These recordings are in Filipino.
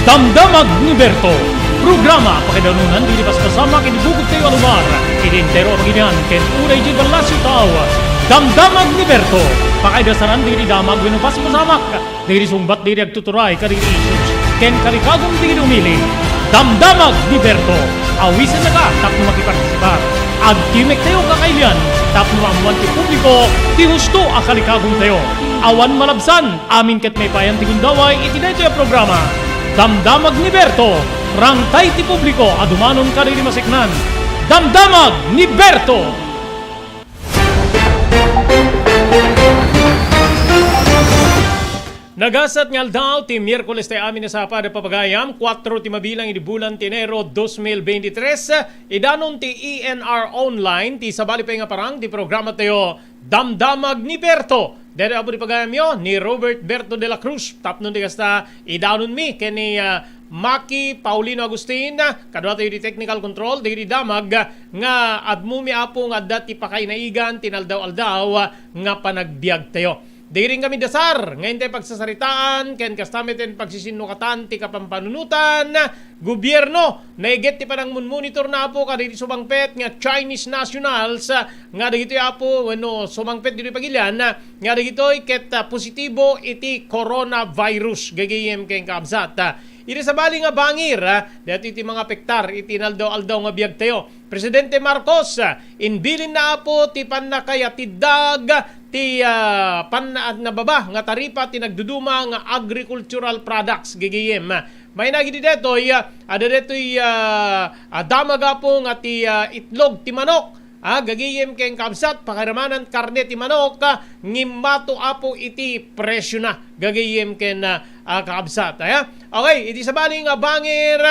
Damdamag ni Berto. Programa pakidanunan dilipas kasama kinibugod kayo alumar. Idintero paginian ken unay di balasyo tao. Damdamag ni Berto. Pakaidasaran diri damag winupas pasamak. Diri sumbat diri agtuturay kariri issues. Ken karikagong diri umili. Damdamag ni Berto. Awisan na ka tapno makipartisipar. Agkimek tayo kakailan. Tapno amuan ti publiko. Ti husto akalikagong tayo. Awan malabsan. Amin ket may payan ti gundaway. Itinay tayo programa. Damdamag ni Berto, rangtay ti publiko, adumanon ka rin masiknan. Damdamag ni Berto! Nagasat ngal daw ti Miyerkules tayo amin na sa pada papagayam, 4 ti mabilang idi bulan ti Enero 2023, idanon ti ENR Online, ti sabali pa nga parang, ti programa tayo, Damdamag ni Berto. Dere abo di pagayam yo ni Robert Berto de la Cruz. Tapnon di kasta idanon mi kani Maki Paulino Agustin. Kadwa tayo di technical control. Di damag nga admumi apo nga dati pakainaigan tinaldaw-aldaw nga panagbiag tayo. Di rin kami dasar, ngayon tayo pagsasaritaan, ken kastamiten pagsisinukatan, ti kapampanunutan, gobyerno, naiget ti panang monitor na po, kada iti sumangpet, nga Chinese nationals, nga dagito apo, bueno, sumangpet dito pagilian, nga dagito ket positibo iti coronavirus, gagayem keng kaabsat. Iti sabali nga bangir, dati iti mga pektar, iti naldaw-aldaw nga biag tayo. Presidente Marcos, inbilin na apo, ti panakayatidag, ti nababa nga taripa ti nagduduma nga agricultural products gigiyem. May nagidi detoy ada detoy damaga po nga ti itlog ti manok. Gagiyem keng kabsat pakaramanan karne ti manok ngimmato apo iti presyo na gagiyem ken kabsat. Okay, iti sabali nga bangir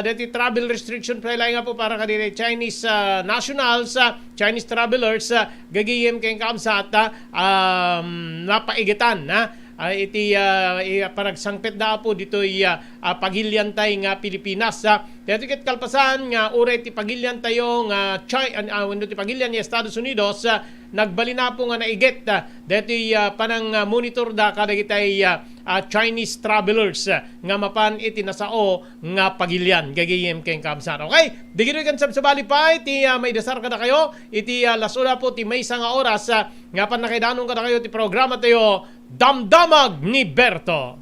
deti travel restriction play nga po para kadire Chinese nationals, Chinese travelers gagiyem keng kabsat napaigitan iti paragsangpet da po ditoy pagilyantay nga Pilipinas. Dito ket kalpasan nga uray ti pagilyan tayo nga wenno ti pagilyan ni Estados Unidos nagbali na po nga naiget dito panang monitor da kadagitay Chinese travelers nga mapan iti nasao nga pagilyan gagayem keng kabsat. Okay, digito kan sabali pa iti may dasar kada kayo iti lasura po ti maysa nga oras nga pan nakaidanon kada kayo ti programa tayo Damdamag ni Berto.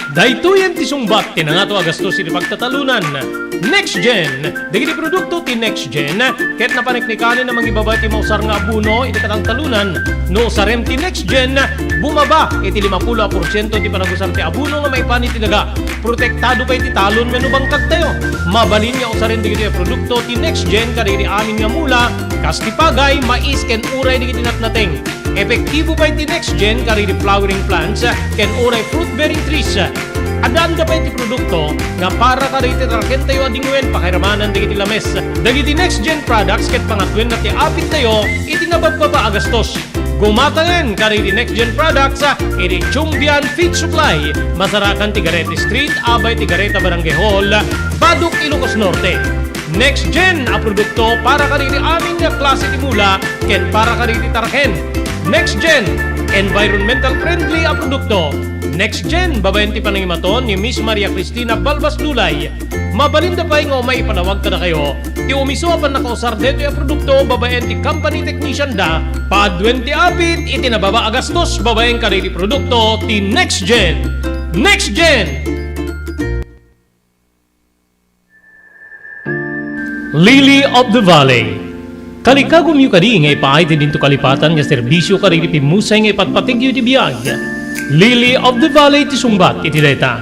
Daytoyan ti sumbat ti nangato agastos iti pagtatalunan. Next Gen, dagiti produkto ti Next Gen, ket napaniknikanin na mangibaba ti mausar nga abuno iti katang talunan. No sarem ti Next Gen, bumaba iti 50% ti panagusar ti abuno nga maipan iti daga. Protektado pa iti talon wenno bangkag tayo. Mabalin nga usaren dagiti produkto ti Next Gen kadagiti amin nga mula, kas ti pagay, mais ken uray dagiti natnateng. Epektibo pa iti Next Gen kadagiti flowering plants ken uray fruit bearing trees. Adaan ka pa iti produkto nga para kadagiti tarken tayo adingwen pakiramanan dagiti lames. Dagiti Next Gen products ket pangatwen na ti apit tayo iti nabababa agastos. Gumatanen kadagiti Next Gen products iti Chumbian Feed Supply, Masarakan Tigarete Street, Abay Tigareta Barangay Hall, Baduk Ilocos Norte. Next Gen a produkto para kadagiti amin nga klase ti mula ken para kadagiti tarken. Next Gen environmental friendly a produkto. Next Gen, babayan ti panangimaton ni Miss Maria Cristina Balbas Dulay. Mabalinda pa nga may ipanawag ka na kayo. Ti umiso apan nakausar dito yung produkto, babayan ti company technician da. Paadwen ti apit, iti nababa agastos, babayan ka rin ti produkto, ti Next Gen. Next Gen! Lily of the Valley. Kalikagum yu kadi ngay paay ti dinto kalipatan nga serbisyo kari ti pimusay ngay patpatigyo ti biyag. Lily of the Valley ti sumbat iti deta.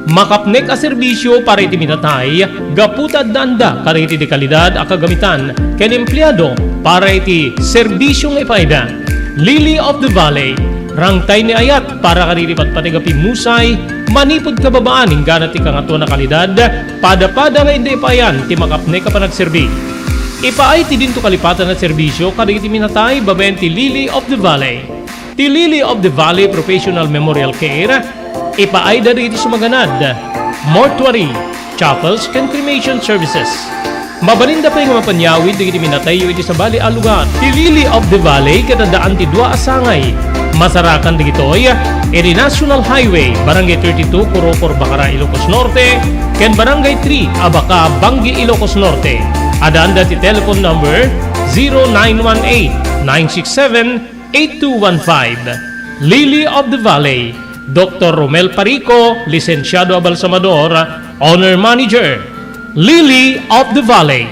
Makapnek a serbisyo para iti minatay, gaputad danda kari iti dekalidad a kagamitan, ken empleyado para iti serbisyo nga ipayda. Lily of the Valley, rangtay ni ayat para kari iti patpatigapi musay, manipod kababaan hinggana ti kangato na kalidad, pada-pada nga hindi ipayan ti makapnek a panagserbi. Ipaay ti dinto kalipatan na serbisyo kari iti minatay, babayan ti Lily of the Valley. Ti Lily of the Valley Professional Memorial Care, ipaay dari iti sumaganad, mortuary, chapels, and cremation services. Mabaninda pa yung mapanyawid di minatayo iti sa Bali Alugan. Ti Lily of the Valley katadaan ti dua asangay. Masarakan di gitoy, iti National Highway, Barangay 32, Kurokor, Bacara, Ilocos Norte, ken Barangay 3, Abaca, Bangi, Ilocos Norte. Adanda ti telephone number 0918-967-8215. Lily of the Valley, Dr. Romel Parico, Lisensyado Abalsamador, Owner Manager, Lily of the Valley.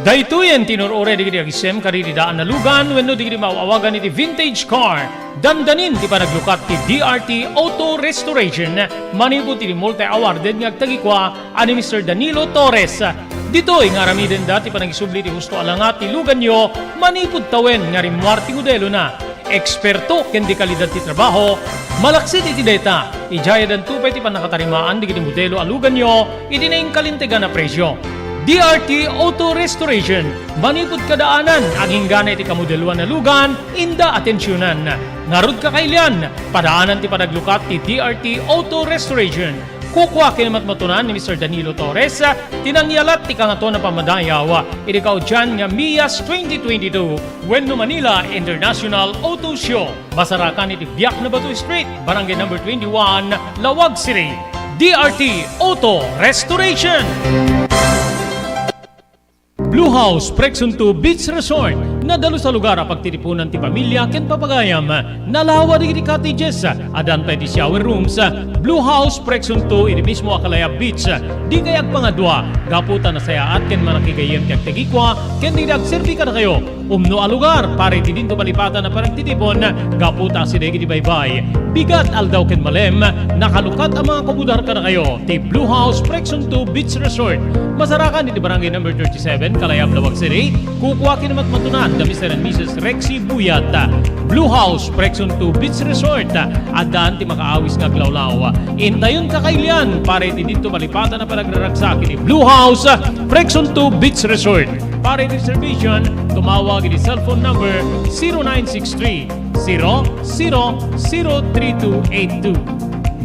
Daytoyen tinurore di agisem karididaan na lugan wenno di mauawagan iti vintage car. Dandanin ti panaglukat ti DRT Auto Restoration. Manipot ti multi-awarded nga agtagikwa ani Mr. Danilo Torres. Ditoy nga ramiden dati panagisubli ti husto alangat ti lugan nyo manipod tawen nga rimwar ti modelo na. Eksperto ken di kalidad ti trabaho, malaksit iti data. Ijaya dan tupay ti panakatarimaan di kiti modelo alugan nyo iti na kalintegan na presyo. DRT Auto Restoration, manipod kadaanan, aging gana iti kamodeluan na lugan, inda atensyonan. Ngarud kakailian, padaanan ti padaglukat ti DRT Auto Restoration. Kukwa kinamatmatunan ni Mr. Danilo Torres, tinangyalat ti kangato na pamadayaw, iti kaudyan nga Mias 2022, Wenno Manila International Auto Show. Masarakan iti Biak na Batu Street, Barangay number 21, Lawag City. DRT Auto Restoration. Blue House Prexon 2 Beach Resort. Nadalo sa lugar a pagtitipunan ti pamilya ken papagayam. Nalawa di cottages, adan pa ti shower rooms. Blue House Prexon 2 iti mismo Akalaya Beach. Di kayag pangadwa, gaputan na sayaat ken manakigayem ti agtegikwa ken di agserbi ka na kayo. Umno a lugar pare ti dinto malipatan na paragtitipon, gaputa si degi di baybay. Bigat aldaw ken malem, nakalukat ang mga kabudar ka na kayo. Ti Blue House Prexon 2 Beach Resort. Masarakan iti barangay number 37, Kalayab, Lawag City. Kukuha kinamatmatunan ka Mr. and Mrs. Rexy Buyat. Blue House Prexon 2 Beach Resort. Adaan ti makaawis nga glawlaw. Intayon kakailian pare ti dito malipatan na panagraragsak iti Blue House Prexon 2 Beach Resort. Para reservation, tumawag iti cellphone number 0963 003282.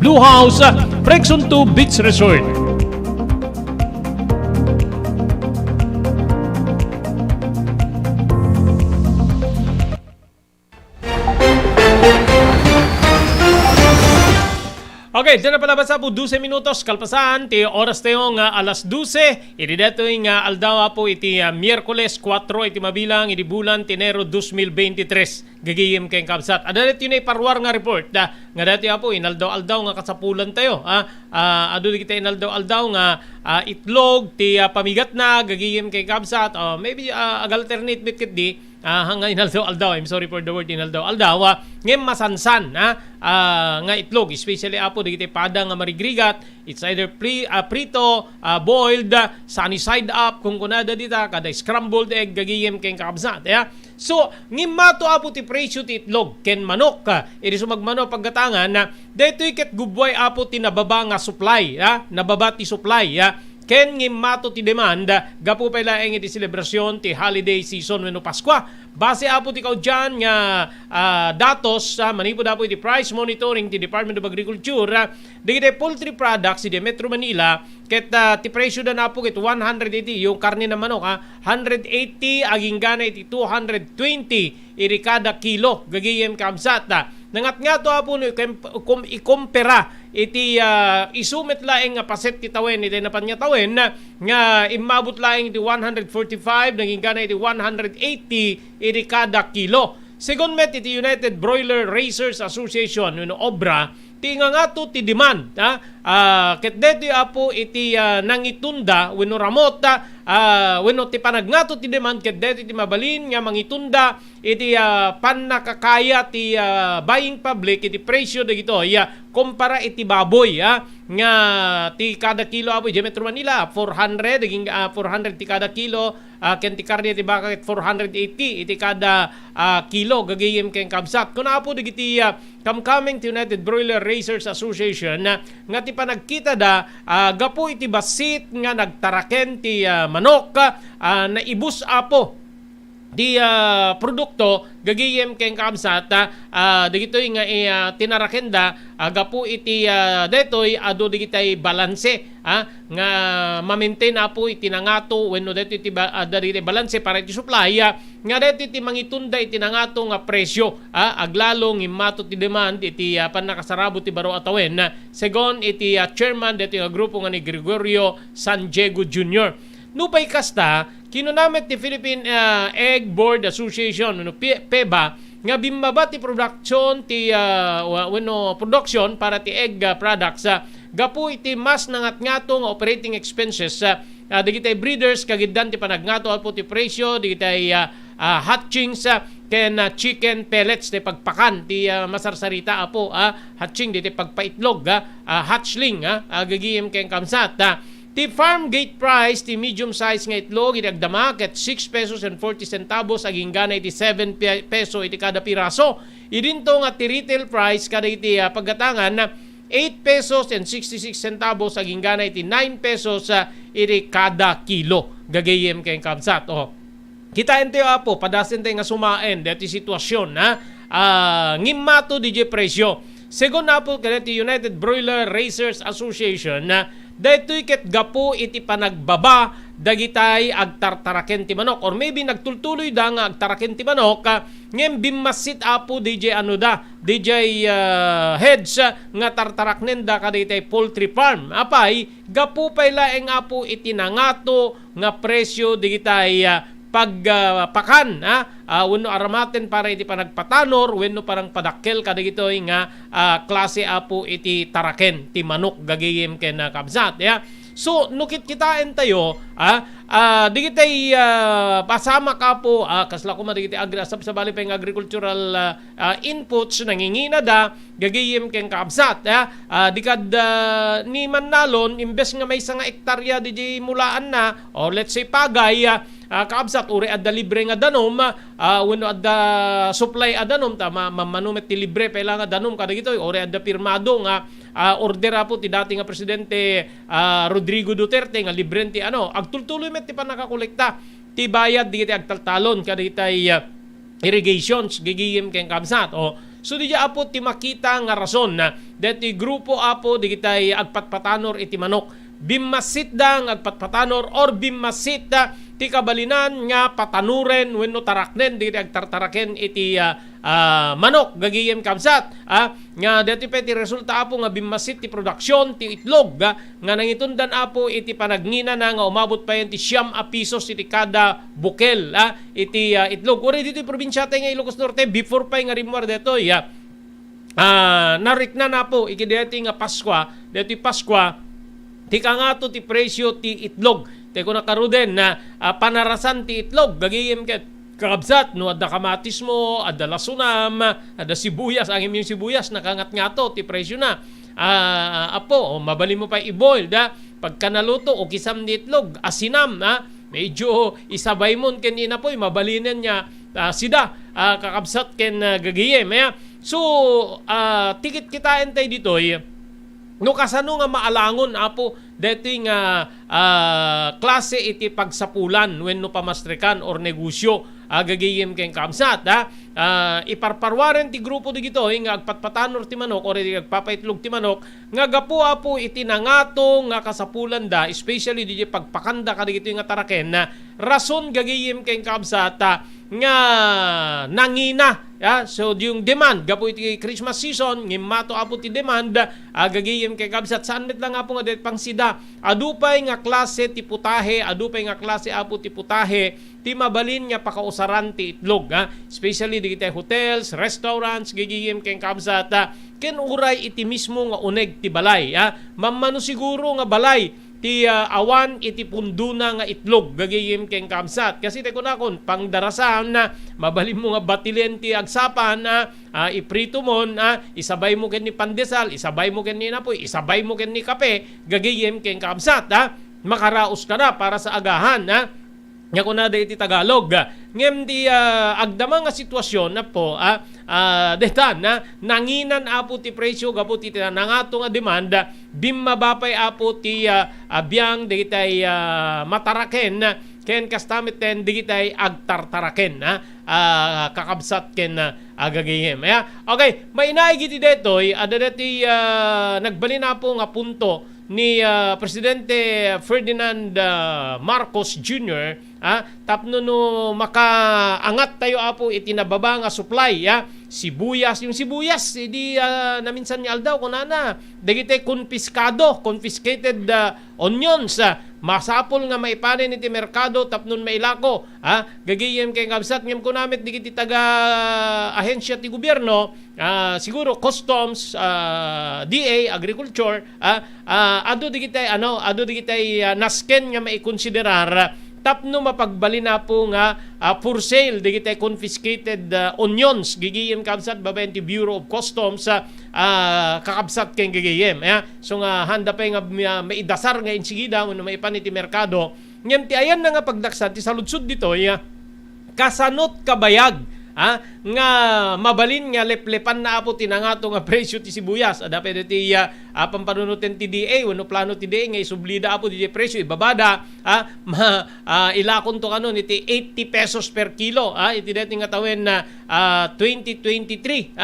Blue House Prexon 2 Beach Resort. Okay, dyan na palabas po 12 minutos kalpasan ti oras tayong alas 12. Iti dato yung aldawa po iti Miyerkules 4 iti mabilang iti bulan Enero 2023. Gagayim kayong kabsat. Adalit yun ay parwar nga report nga dati po inaldaw-aldaw nga kasapulan tayo. Ado kita inaldaw-aldaw nga itlog ti pamigat na gagayim kayong kabsat. Maybe alternate bit kit di. Hanggang inaldaw-aldaw, I'm sorry for the word inaldaw-aldaw, ngayon masansan nga itlog, especially apo di kita pada nga marigrigat, it's either prito, boiled, sunny side up, kung kunada dita, kada scrambled egg, gagiyem keng kakabsat. So, ngimato apo ti presyo ti itlog, ken manok, iri sumagmano pagkatangan, dito iket gubway apo ti nababa nga supply, nababa ti supply, ken ngimato ti demand gapu pa laeng iti selebrasyon ti holiday season wenno Pasko. Base apo ti kaudyan nga datos manipod apo iti price monitoring ti Department of Agriculture digiti poultry products ti Metro Manila ket ti presyo na napo ket 180 yung karne na manok 180 aging gana iti 220 iri kada kilo gagayem kamsat. Nangat nga to apo ikumpera iti isumet laeng nga paset ti tawen iti napan nga tawen nga imabot laeng iti 145 naging gana iti 180 iti kada kilo. Second met iti United Broiler Raisers Association obra ti nga to ti demand ket deti apo iti nangitunda wenno ramot wenno ti panagnato ti demand ket deti ti mabalin nga mangitunda iti panakakaya ti buying public iti presyo dagito kumpara iti baboy nga ti kada kilo apo di Metro Manila 400 daging 400 ti kada kilo ken ti karne ti baka 480 iti kada kilo gagayem ken kabsat kun apo dagiti kamkaming ti United Broiler Raisers Association nga ti panagkita gapo iti basit nga nagtaraken ti manok na ibus apo di produkto gagayem keng kamsat digitoy nga tinarakenda gapu iti detoy ado digitay balanse nga ma-maintain apo iti nangato wenno detoy iti dagiti balanse para iti supply nga detoy iti mangitunda iti nangato nga presyo aglalong immato ti demand iti panakasarabo ti baro atawen segon iti chairman detoy nga grupo nga ni Gregorio San Diego Jr. Nupay kasta, kinunamit ni Philippine Egg Board Association, PEBA, nga bimbaba ti production ti production para ti egg products gapu iti mas nangat-ngato nga operating expenses digitay breeders kagiddan ti panagngato apo ti presyo digitay hatchings ken chicken pellets ti pagpakan ti masarsarita apo hatching ti pagpaitlog hatchling gagiyem ken kamsat ti farm gate price ti medium size nga itlog iti agdama ket 6 pesos and 40 centavos aging gana iti 7 peso iti kada piraso. Idinto nga ti retail price kada iti paggatangan 8 pesos and 66 centavos aging gana iti 9 pesos iti kada kilo. Gagayem kay kamsat. Kita ente apo padasen tay nga sumaen deti sitwasyon ngimmato DJ presyo. Segon na po kada ti United Broiler Raisers Association daytoy ket gapo iti panagbaba dagitay agtartaraken ti manok or maybe nagtultuloy da nga agtaraken ti manok ngem bimmasit apo DJ DJ heads nga tartaraknen da kaditay poultry farm apay gapo pay laeng apo iti nangato nga presyo digitay pagpakan wenno aramaten para iti panagpatanor wenno parang padakkel kadagitoy nga klase apo iti taraken ti manok gagayem ken kamsat so nukit kitain tayo digitay pasama ka po kasla ko digitay asap sa bali pang agricultural inputs nangingina da gagayem ken kamsat dikad ni Manalon imbes nga may nga ektarya di mulaan na or let's say pagay kaabsat uri adda libre nga danom wenno adda supply adanom ta mamanumet ti libre pela nga danom kada gitoy uri adda pirmado nga order apo ti dati nga presidente Rodrigo Duterte nga libre ti agtultuloy met ti panakakolekta ti bayad digiti agtaltalon kada itay irrigations gigiyem ken kamsat so di apo ti makita nga rason na deti grupo apo digitay agpatpatanor iti manok bimmasit da nga agpatpatanor or bimmasit ti kabalinan nga patanuren wenno taraknen digiti agtartaraken iti manok gagiyem kamsat nga deti peti resulta apo nga bimmasit ti produksyon ti itlog nga nangitundan apo iti panagnina na nga umabot pa yan ti 9 pesos iti kada bukel iti itlog uri dito probinsya tay nga Ilocos Norte before pa nga rimwar detoy narikna na po ikideti nga Paskwa deti Paskwa ti kangato ti presyo ti itlog te ko nakaruden na panarasan ti itlog gagiyem ket kakabsat no adda kamatis mo adda lasunam adda sibuyas ang imong sibuyas nakangat-ngato ti presyo na apo mabali mo pa i-boil pagka naluto o kisam ni itlog asinam medyo isabay mon ken inapoy mabalinen niya sida kakabsat ken gagiyem so tikit kitain tay ditoy no kasano nga maalangon apo deti nga klase iti pagsapulan wenno pamastrikan or negosyo gagayem ken kamsat iparparwaren ti grupo digitoy nga agpatpatanor ti manok or agpapaitlog ti manok nga gapu apo iti nangato nga kasapulan da especially di pagpakanda kadigitoy nga taraken na rason gagayem ken kamsat nga nangina so yung demand gapo iti Christmas season ngimmato apo ti demand gagayem ken kamsat saan met lang apo nga det pangsida adupay nga klase ti putahe adupay nga klase apo ti putahe ti mabalin nga pakausaran ti itlog especially digitay hotels restaurants gagayem ken kamsat ken uray iti mismo nga uneg ti balay mammano siguro nga balay ti awan iti punduna nga itlog gagayem ken kamsat kasi te kunakon pangdarasan na mabalim mo nga batilen ti agsapan iprito mon isabay mo ken ni pandesal isabay mo ken ni napoy isabay mo ken ni kape gagayem ken kamsat makaraos ka na para sa agahan nga kuna iti Tagalog ngem di agdama nga sitwasyon na po detan nanginan apo ti presyo gapo ti nangato nga demanda bimmabapay apo ti biyang daytay mataraken ken kastamit ten digitay agtartaraken kakabsat ken agagayem. Okay, may inaigiti detoy ada dati nagbali na po nga punto ni Presidente Ferdinand Marcos Jr. Tapno no makaangat tayo apo itinababa nga supply sibuyas, yung sibuyas hindi naminsan ni aldaw kunana dagiti confiscated onions masapol nga maipanin iti merkado tapnon mailako gagayem kay ngabsat ngem kunamit digiti taga ahensya ti gobyerno siguro customs DA agriculture ado digitay nasken nga maikonsiderar tapno mapagbali na po nga for sale digitay confiscated onions gigiyem kabsat babaen ti Bureau of Customs kakabsat ken gigiyem so nga handa pa nga maidasar nga insigida wenno maipan iti merkado ngem ti ayan na nga pagdaksan ti saludsod ditoy kasanot kabayag nga mabalin nga leplepan na apo tinangato nga presyo ti sibuyas dapat ti pampanunutin ti DA wenno plano ti DA nga isublida apo ti presyo ibabada ilakon to kanon iti 80 pesos per kilo iti deti nga tawen na 2023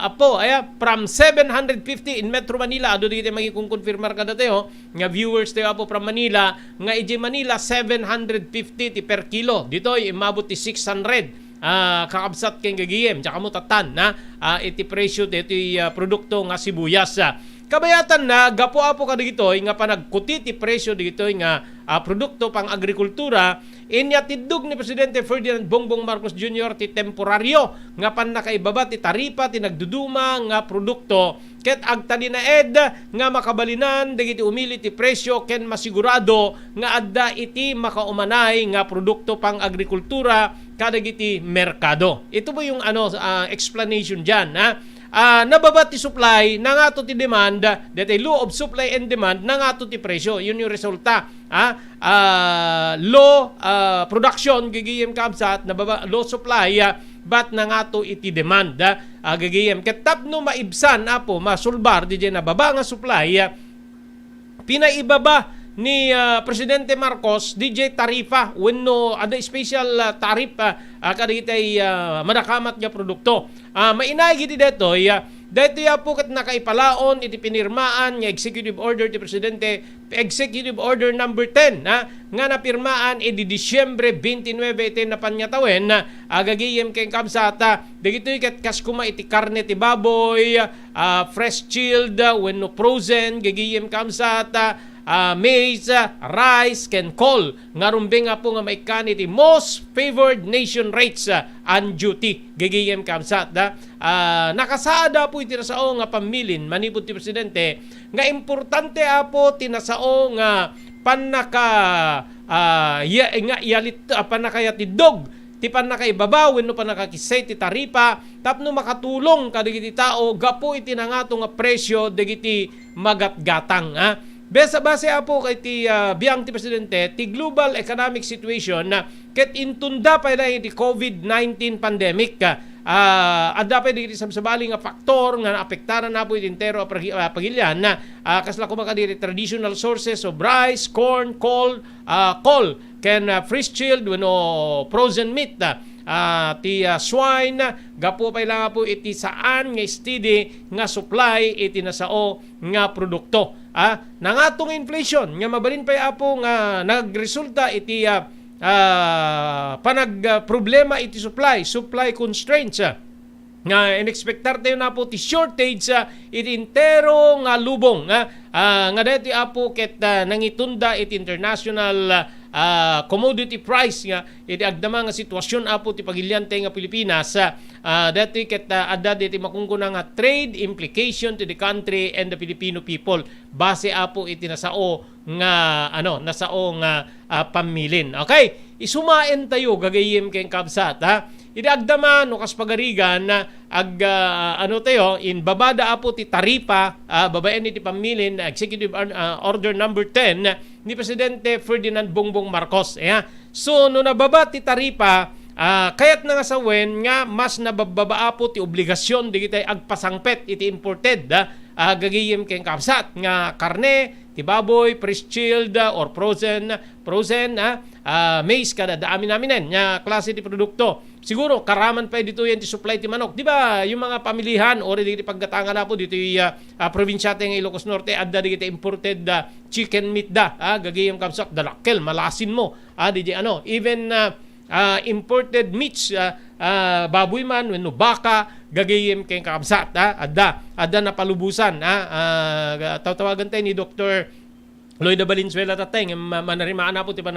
apo from 750 in Metro Manila ado dito magiging confirmar kada tayo nga viewers tayo apo from Manila nga iti Manila 750 ti per kilo dito imabot ti 600 kakabsat keng gagiyem tsaka mo tatan iti presyo iti produkto nga sibuyas kabayatan na gapo-apo ka dito nga panagkuti ti presyo dito nga produkto pang agrikultura inyatidog ni Presidente Ferdinand Bongbong Marcos Jr. ti temporaryo nga panakaibaba ti taripa ti nagduduma nga produkto ket agtali na nga makabalinan dagiti umili ti presyo ken masigurado nga adda iti makaumanay nga produkto pang agrikultura kadagiti merkado. Ito po yung explanation diyan nababa ti supply nangato ti demand dati law of supply and demand nangato ti presyo yun yung resulta low production gigiyem kabsat nababa low supply but nangato iti demand gigiyem ket tapno maibsan apo masulbar di nababa nga supply pinaibaba ni Presidente Marcos DJ tarifa wenno ada special tarif kadagitay madakamat nga produkto mainay giti detoy po ket nakaipalaon iti pinirmaan nga executive order ti Presidente executive order number 10 nga napirmaan iti Disyembre 29 iti napanyatawen agagiyem ken kabsata dagitoy ket kaskuma iti karne ti baboy fresh chilled wenno frozen gagiyem kabsata maize, rice, ken coal. Nga rumbing nga po nga maikan iti most favored nation rates on duty. Gigiyem kamsat. Nakasaada po iti nasao nga pamilin manipod ti Presidente nga importante apo tinasao nga panakayatidog ti panakaibabaw wenno panakakisay ti taripa tapno makatulong kadagiti tao gapo iti nangato nga presyo dagiti magatgatang base apo kay ti biyang ti Presidente ti global economic situation na ket intunda pa na ti COVID-19 pandemic adda pa digiti sabsabali nga faktor nga naapektaran na po iti entero pagilyan na kasla kumakadiri traditional sources of rice, corn, coal ken fresh chilled wenno frozen meat ti swine gapo pa lang po iti saan nga steady nga supply iti nasao nga produkto nangatong inflation nga mabalin pa apo nga nagresulta iti problema iti supply constraints nga inexpectar tayo na po ti shortage iti entero nga lubong nga dati apo ket nangitunda iti international commodity price nga iti agdama nga sitwasyon apo ti pagilyante nga Pilipinas dati ket adda iti makungkuna nga trade implication to the country and the Filipino people base apo iti nasao nga pamilin. Okay, isumaen tayo gagayem ken kabsat iti agdama no kas pagarigan tayo in babada apo ti taripa babaen iti pamilin executive order number 10 ni Presidente Ferdinand Bongbong Marcos. So no nababa ti taripa kayat na nga sawen nga mas nabababa po ti obligasyon digitay agpasangpet iti imported gagayem ken kapsat nga karne ti baboy, fresh chilled or frozen maize kada dami namin nya klase ti produkto. Siguro karaman pa dito yan ti supply ti manok. Di ba yung mga pamilihan o di paggatangan na po dito yung probinsya ng Ilocos Norte adda di kita imported chicken meat gagayam kamsak dalakkel malasin mo di even imported meats baboy man wenno baka gagayem kay kabsat adda na palubusan tawagan tayo ni Dr. Lloyd Valenzuela tatay manarimaan na po tiba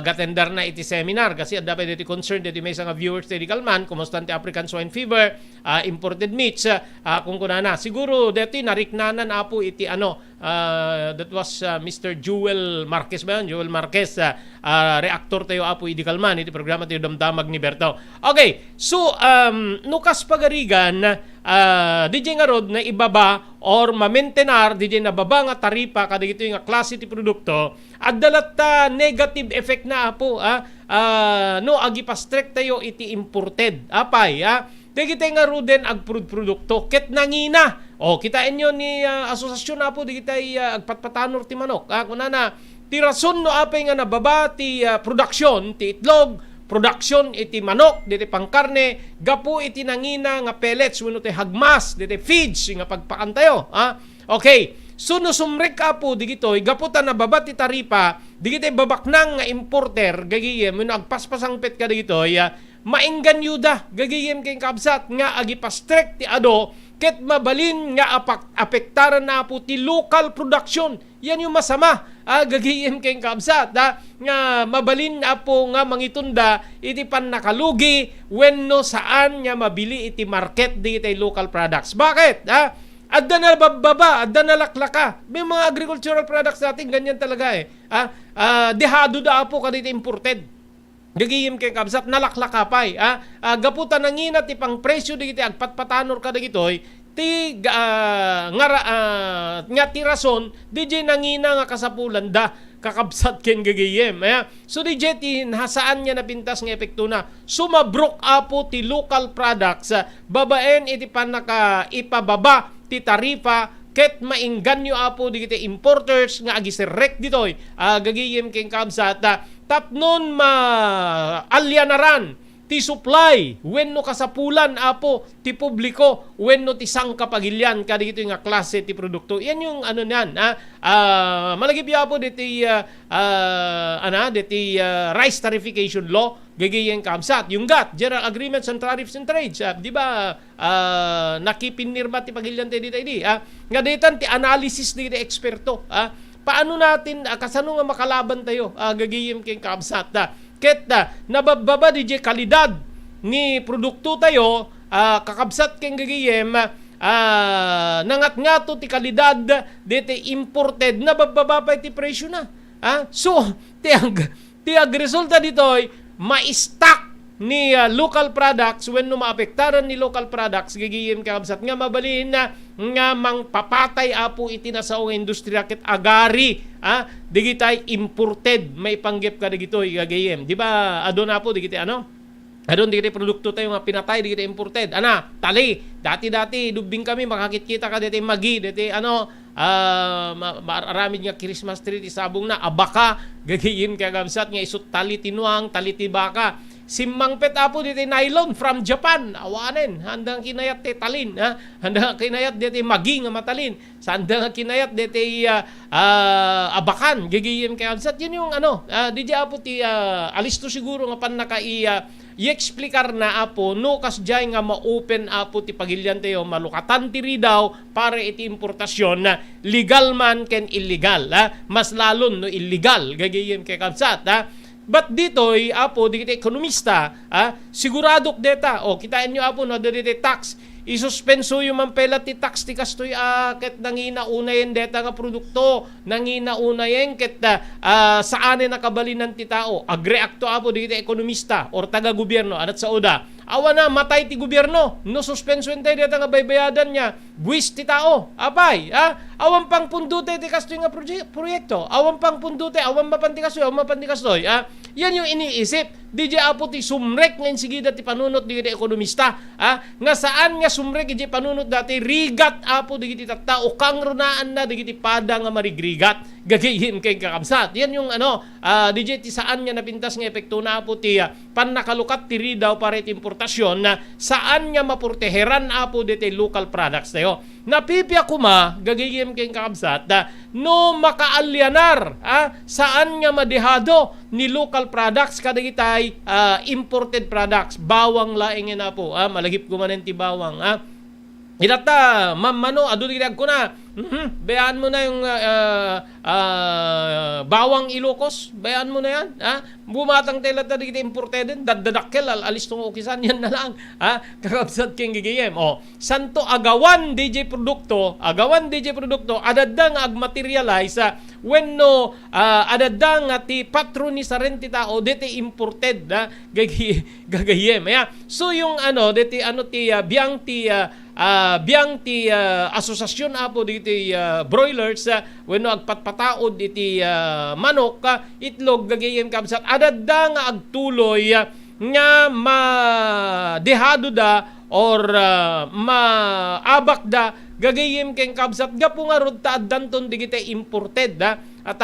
gatendar na iti seminar kasi adda pa dito concerned dito may nga viewers ti Kalman kumusta ti African swine fever imported meats kung kunana siguro dito nariknanan apo iti that was Mr. Joel Marquez ba yun? Joel Marquez reactor tayo apo iti Kalman iti programa tayo damdamag ni Berto. Okay, so nukas pagarigan DJ nga rod na ibaba or ma-maintenar DJ na baba nga taripa kada ito yung klase ti produkto at dalat negative effect na po no agipastrek tayo iti imported apay digitay nga ruden ag produkto ket nangina kitain nyo ni asosasyon na po digitay agpatpatanor ti manok kunana ti rason no apay nga nababa ti production ti itlog production iti manok diti pangkarne gapu iti nangina nga pellets wenno ti hagmas diti feeds nga pagpakantayo okay so no sumrek apo digitoy gaputan na baba ti taripa digitoy babaknang nga importer gagiyem wenno agpaspasang pet ka digitoy maengganyuda gagiyem kay kabsat nga agipastrek ti ado ket mabalin nga apektaran na po ti local production yan yung masama gagiyem kay kabsat nga mabalin po nga mangitunda iti pan nakalugi wenno saan nga mabili iti market digitay local products bakit adda na bababa, adda na laklaka. May mga agricultural products natin, ganyan talaga dehado da po kadito imported. Gagiyim kay kabsat, nalaklaka pa gaputan nangina ti pang presyo digiti agpatpatanor kada gitoy ti nga ti rason DJ nangina nga kasapulan da kakabsat ken gagiyem so DJ ti hasaan niya napintas nga epekto na sumabrok apo ti local products babaen iti panaka ipababa ti tarifa ket maingganyo apo digiti importers nga agisirek ditoy gagiyem ken kabsat tapnon alyanaran ti supply wenno kasapulan apo ti publiko wenno ti sangkapagilyan kadito nga klase ti produkto yan yung niyan malagip apo diti rice tarification law gagayeng kamsat yung GATT General Agreements on Tariffs and Trades di ba nakipinirma ti pagilyan ti dito nga ditan ti analysis ni eksperto paano natin kasano nga makalaban tayo gagayem keng kamsat ket nabababa DJ kalidad ni produkto tayo kakabsat keng gagayem nangat-ngato ti kalidad diti imported nabababa pa ti presyo na so tiag resulta ditoy ma-stock ni local products when no maapektaran ni local products gagayem kakabsat nga mabalin na nga mangpapatay apo iti nasaong industriya ket agari digitay imported may panggep ka digitoy gagayem di ba adon apo digiti adon digiti produkto tayo nga pinatay digiti imported tali dati dubing kami makakit-kita ka diti magi diti maramid nga Christmas tree isabong na abaka gagayem kakabsat nga isut tali tinuang tali tibaka simmang pet apo dito nylon from Japan awanen handang kinayat ti talin handang kinayat dito magi nga matalin handang kinayat dito abakan gagayem kay ansat yun yung DJ apo ti alisto siguro nga pan i-explicar na apo no kasjay nga ma-open apo ti pagilyan tayo malukatan ti ridaw para iti importasyon na legal man ken illegal mas lalon no illegal gagayem kay kansat but ditoy apo digiti ekonomista siguradok deta kitain nyo apo no dito tax isuspenso yung mampela ti tax ti kastoy ket nangina unayen deta nga produkto nangina unayen ket saan nakabalinan ti tao agreakto apo digiti ekonomista or taga gobyerno adat sa oda awa na matay ti gobyerno no suspenso entay deta nga baybayadan niya buwis ti tao apay awan pang pundute ti kastoy nga proyekto awan pang pundute awan mapanti kastoy yan yung iniisip DJ apo ti sumrek ngayon sige dati panunot di ekonomista. Nga saan nga sumrek di panunot dati rigat apo di tattao kang runaan na di pada nga marigrigat. Gagayim kay kakabsat. Yan yung DJ ti saan nga napintas nga epekto na apo ti panakalukat ti ridaw para iti importasyon na saan nga mapurteheran apo di local products tayo. Napipya kuma gagayim kay kakabsat no makaalyanar saan nga madehado ni local products kadagitay imported products bawang laing na po malagip ko manen ti bawang Ilata, mamano, adulidag ko na. Bayaan mo na yung bawang Ilocos. Bayaan mo na yan. Bumatang tayo lata di kita imported din. Dadadakkel, alis tong okisan. Yan na lang. Kakabsat king gigayem. Santo agawan DJ produkto. Adadang ag-materialize when no adadang ti patroni sa renti tao deti imported gagayem. So yung deti biyang ti asosasyon apo diti broilers wenno agpatpataod iti manok itlog gagayem kabsat adadda nga agtuloy nga madehado da or maabak da gagayem ken kabsat gapu nga rod ta addanton digiti imported at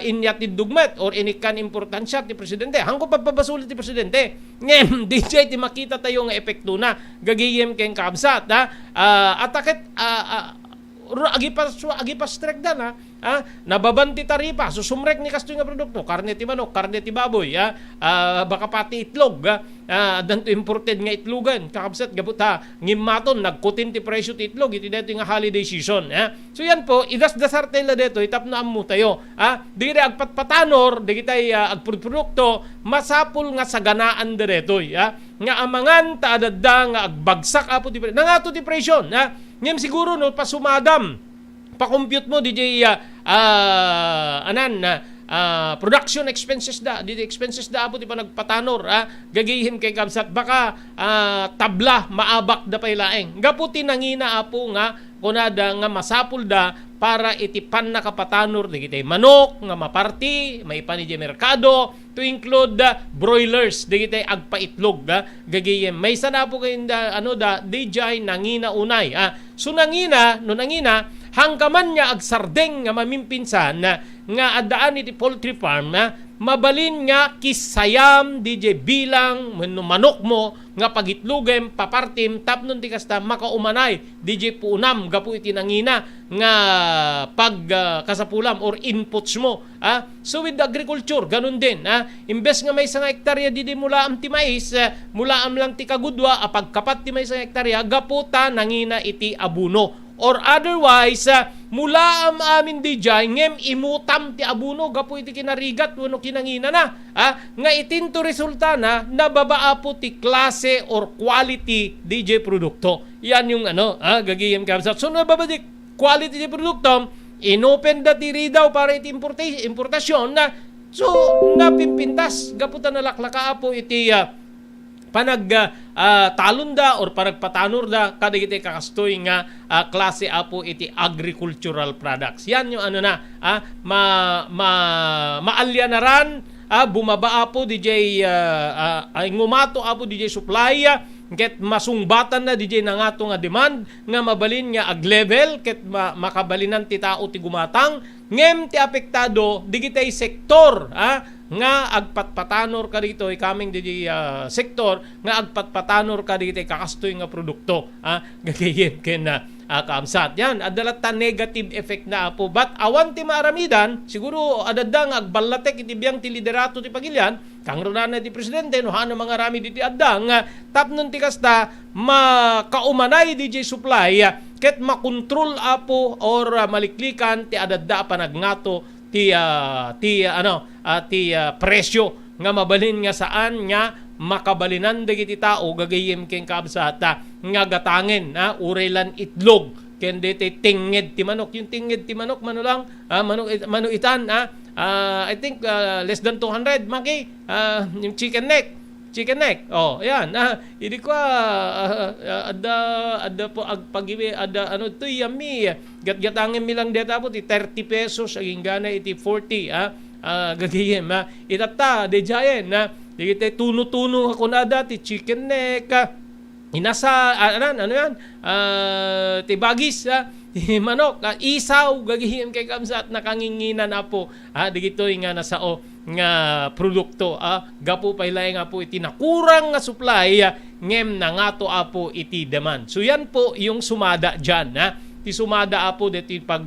inyatid dugmet or inikan importansya ti presidente. Hangko pagpabasulit ti presidente. Ngem, DJ ti makita tayo nga epekto na gagayem ken kabsat. Atakit agipas trek dan nababanti taripa susumrek ni kastoy nga produkto karne ti manok karne ti baboy baka pati itlog danto imported nga itlogan kakabsat gabuta ngimmaton nagkutin ti presyo ti itlog iti deto nga holiday season so yan po idasdasar tayo deto itapno ammo tayo dire agpatpatanor digitay agprodukto masapul nga saganaan dereto nga amangan ta adadda nga agbagsak apo ti presyo nangato ti presyo ngem siguro no pasumadam pa-compute mo DJ production expenses DJ expenses apo ti pa nagpatanor gagayhim kay kabsat baka tabla maabak da pay laeng gapu tinangina apo nga kunada nga masapul da para itipan na kapatanor digitay manok nga maparti maipan di merkado to include broilers digitay agpaitlog gagayem may sana po kayo DJ nangina unay so nangina hanggaman niya agsardeng nga mamimpinsan nga adaan iti poultry farm mabalin nga kisayam DJ bilang manok mo nga pagitlugem papartim tapnon ti kasta makaumanay DJ punam gapu iti nangina nga kasapulam or inputs mo so with agriculture ganun din imbes nga may isang hektarya didi mula am ti mais mula am lang ti kagudwa pagkapat ti may isang hektarya gaputa nangina iti abuno or otherwise mula am amin DJ ngem imutam ti abuno gapu iti kinarigat wenno kinangina na nga itinto resulta na nababaa po ti klase or quality DJ produkto yan yung gagayem kabsat so nababadik quality di produkto inopen da ti ridaw para iti importasyon na so napimpintas gaputa nalaklaka po iti talunda or panagpatanor da kadagiti kakastoy nga klase apo iti agricultural products. Yan yung maalianaran bumaba apo DJ ngumato apo DJ supply ket masungbatan na DJ nangato nga demand nga mabalin nga ag-level ket makabalinan ti tao ti gumatang ngem ti apektado digitay sektor nga agpatpatanor ka dito kaming DJ sektor nga agpatpatanor ka dito kakastoy nga produkto gagayem ken kaamsat yan adalata negative effect na apo but awan ti maaramidan siguro adadang agballatek iti biyang ti liderato ti pagilyan kangrunana ti presidente no hano mga rami diti addang tapnon ti kasta makaumanay DJ supply ket makontrol apo or maliklikan ti adadda panagnato ti presyo nga mabalin nga saan nga makabalinan dagiti tao gagayem ken kabsat nga gatangen urelan itlog ken dete tinged ti manok yung tinged ti manok manulang manuitan I think less than 200 maki yung chicken neck yan idi ko ada po agpagiwi ada to yummy gatgatangin mi lang deta po ti 30 pesos aging gana iti 40 gagayem itata de giant Digiti tuno-tuno ako na dati chicken neck. Inasa, ano yan? Tibagis, ti manok, isaw, gagihim kay kamsat, nakanginginan na po. Digito nga nasao nga produkto. Gapo pa hilay nga po iti nakurang nga supply, ngem na nga to apo iti demand. So yan po yung sumada dyan. Ti sumada apo dito pag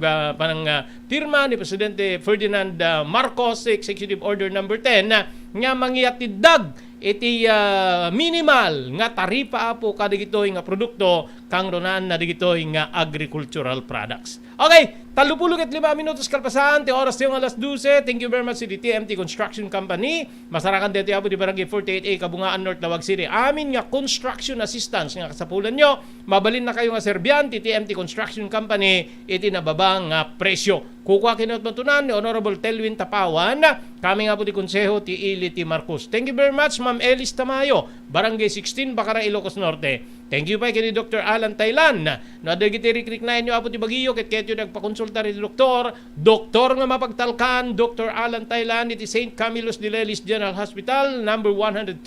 pirma ni Presidente Ferdinand Marcos, Executive Order number 10, nga mangyatidag iti minimal nga taripa po kada gitoy nga produkto kang ronan na digitoy nga agricultural products. Okay, 35 minutos kalpasan, ti oras yung alas 12. Thank you very much si TMT Construction Company. Masarakan dito apo di Barangay 48A, Kabungaan North, Lawag City. Amin nga construction assistance nga kasapulan nyo. Mabalin na kayo nga serbian, TMT Construction Company, iti nababang nga presyo. Kukuha kinot matunan ni Honorable Telwin Tapawan, kami nga po di Konseho ti Ili ti Marcos. Thank you very much, Ma'am Elis Tamayo, Barangay 16, Bacara, Ilocos Norte. Thank you pa kini Dr. Alan Taylan. No adagiti rikrik na inyo apo ti Baguio ket ketyo nagpakonsulta ri doktor. Doktor nga mapagtalkan, Dr. Alan Taylan iti St. Camillus de Lelis General Hospital, number 121,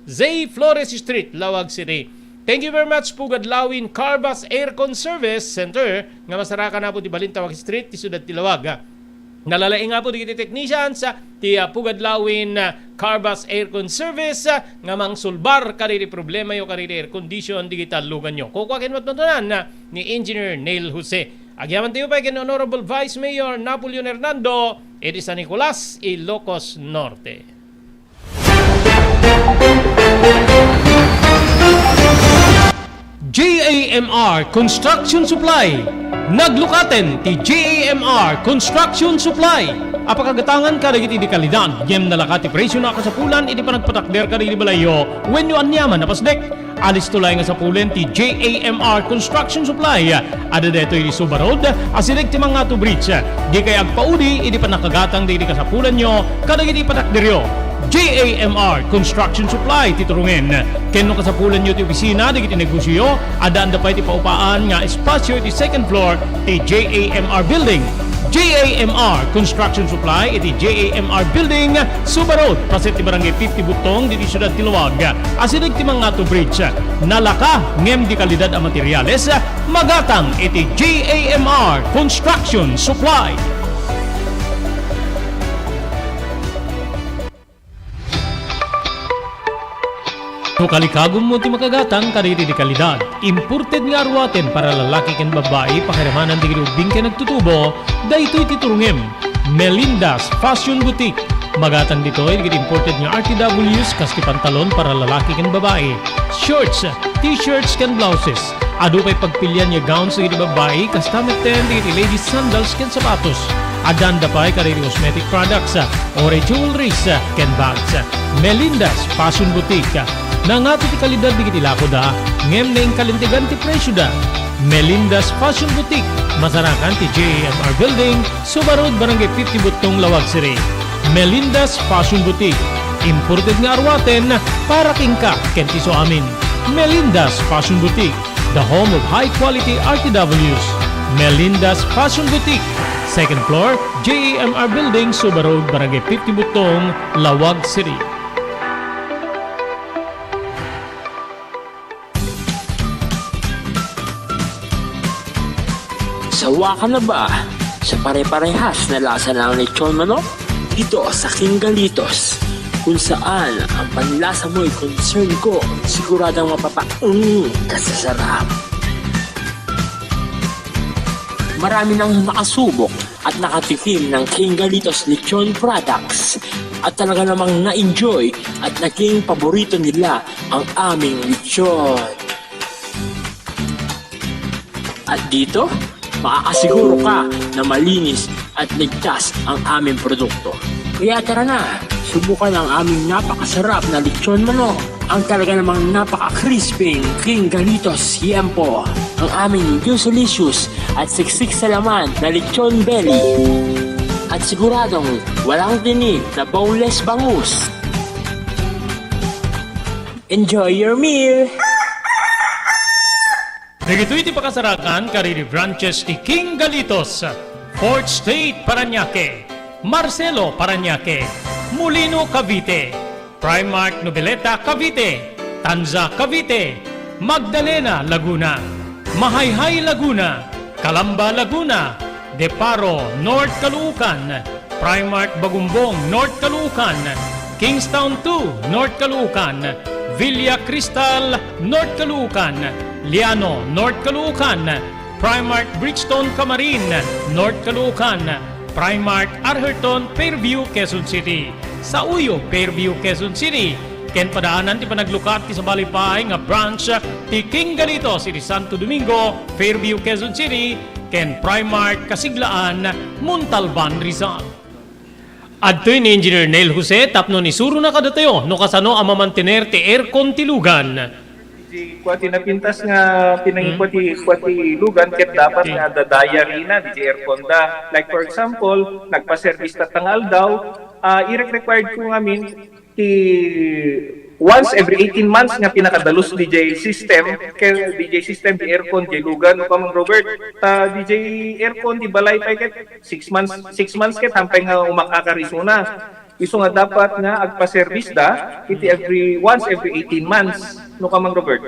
Zay Flores Street, Lawag City. Thank you very much Pugad Lawin Carbas Aircon Service Center nga masarakan na po di Balintawag Street, ti Sudad Tilawag. Nalalaing nga po di technicians ti Pugad Lawin Carbas Aircon Service nga mangsulbar kariri problema yo kariri air condition digital lugan nyo. Kukuhakin matnutunan ni Engineer Neil Jose. Agyaman tayo pa kin Honorable Vice Mayor Napoleon Hernando, iti San Nicolas, Ilocos Norte. JAMR Construction Supply. Naglukaten ti JAMR Construction Supply. Apakagatangan ka dagiti di kalidad. Gem nalakati presyo na kasapulan iti panagpatakder ka di balayo when you anyaman napasdek. Alis tulay nga sapulen ti JAMR Construction Supply. Ada deto iti Subarod, asilig ti mga to bridge. Di kay agpaudi iti panakagatang di kasapulan nyo kadagiti patakderyo. JAMR Construction Supply titurungin. Kenno kasapulan nyo ti opisina digiti negosyo, adaan da pa iti paupaan nga espasyo iti second floor ti JAMR Building. JAMR Construction Supply iti JAMR Building, Subarod, paset ti Barangay 50 Butong diti Siyudad Tilawag. Asinig ti mga to bridge. Nalaka ngem di kalidad a materyales, magatang iti JAMR Construction Supply. Kalikagom mo ti makagatang kariri di kalidad. Imported nga arwaten para lalaki ken babae pakiramanan di ubing ken nagtutubo. Daytoy titurungem Melinda's Fashion Boutique. Magatang ditoy digit imported nga RTWs kas ti pantalon para lalaki ken babae. Shorts, t-shirts ken blouses. Adu pay pagpilyan nga gowns digit babae kas tameten digit ladies sandals ken sapatos. Adan da pay kariri cosmetic products, ore jewelries ken bags. Melinda's Fashion Boutique. Nangato ti kalidad di kiti lako da, ngem na yung kalintigan ti presyo da. Melinda's Fashion Boutique, masarakan ti JAMR Building, Subarod, Barangay 50 Butong, Lawag City. Melinda's Fashion Boutique, imported nga arwaten para kingka kenti so amin. Melinda's Fashion Boutique, the home of high quality RTWs. Melinda's Fashion Boutique, second floor, JAMR Building, Subarod, Barangay 50 Butong, Lawag City. Sawa ka na ba sa pare-parehas na lasa ng lechon manok? Dito sa King Galitos, kung saan ang panlasa mo'y concern ko, siguradang kasasarap. Marami nang nakasubok at nakatikim ng King Galitos lechon products at talaga namang na-enjoy at naging paborito nila ang aming lechon. At dito, makakasiguro ka na malinis at ligtas ang aming produkto. Kaya tara na, subukan ang aming napakasarap na lechon manok. Ang talaga namang napaka-crisping King Galitos Yempo. Ang aming juicelicious at siksik sa laman na lechon belly. At siguradong walang tinig na boneless bangus. Enjoy your meal! Nagito'y ti pakasarakan kariri branches ti King Galitos, Fort State, Parañaque, Marcelo, Parañaque, Molino, Cavite, Primark Noveleta, Cavite, Tanza, Cavite, Magdalena, Laguna, Mahayhay, Laguna, Calamba, Laguna, Deparo, North Caloocan, Primark Bagumbong, North Caloocan, Kingstown 2, North Caloocan, Villa Cristal, North Caloocan, Liano, North Caloocan, Primark Bridgestone, Camarin, North Caloocan, Primark Arherton, Fairview, Quezon City. Sa Uyo, Fairview, Quezon City. Ken padaanan ti panaglukat ti sa balipahay nga branch ti King Galito, City Santo Domingo, Fairview, Quezon City. Ken Primark Kasiglaan, Montalban, Rizal. Adtoy ni Engineer Neil Jose tapno ni suro na kadatayo no kasano ang mamantener ti aircon ti lugan. Di kwati napintas nga pinangikwati lugan ket dapat nga dadaya rina di aircon da. Like for example, nagpa-service ta tangal daw, i-required ko ngamin ti once every 18 months nga pinakadalos DJ system kay DJ system di aircon di lugan pa mang Robert DJ aircon di balay pa ket 6 months ket hampay nga umakakarisuna iso nga dapat nga agpa-service da iti once every 18 months no ka mang Robert.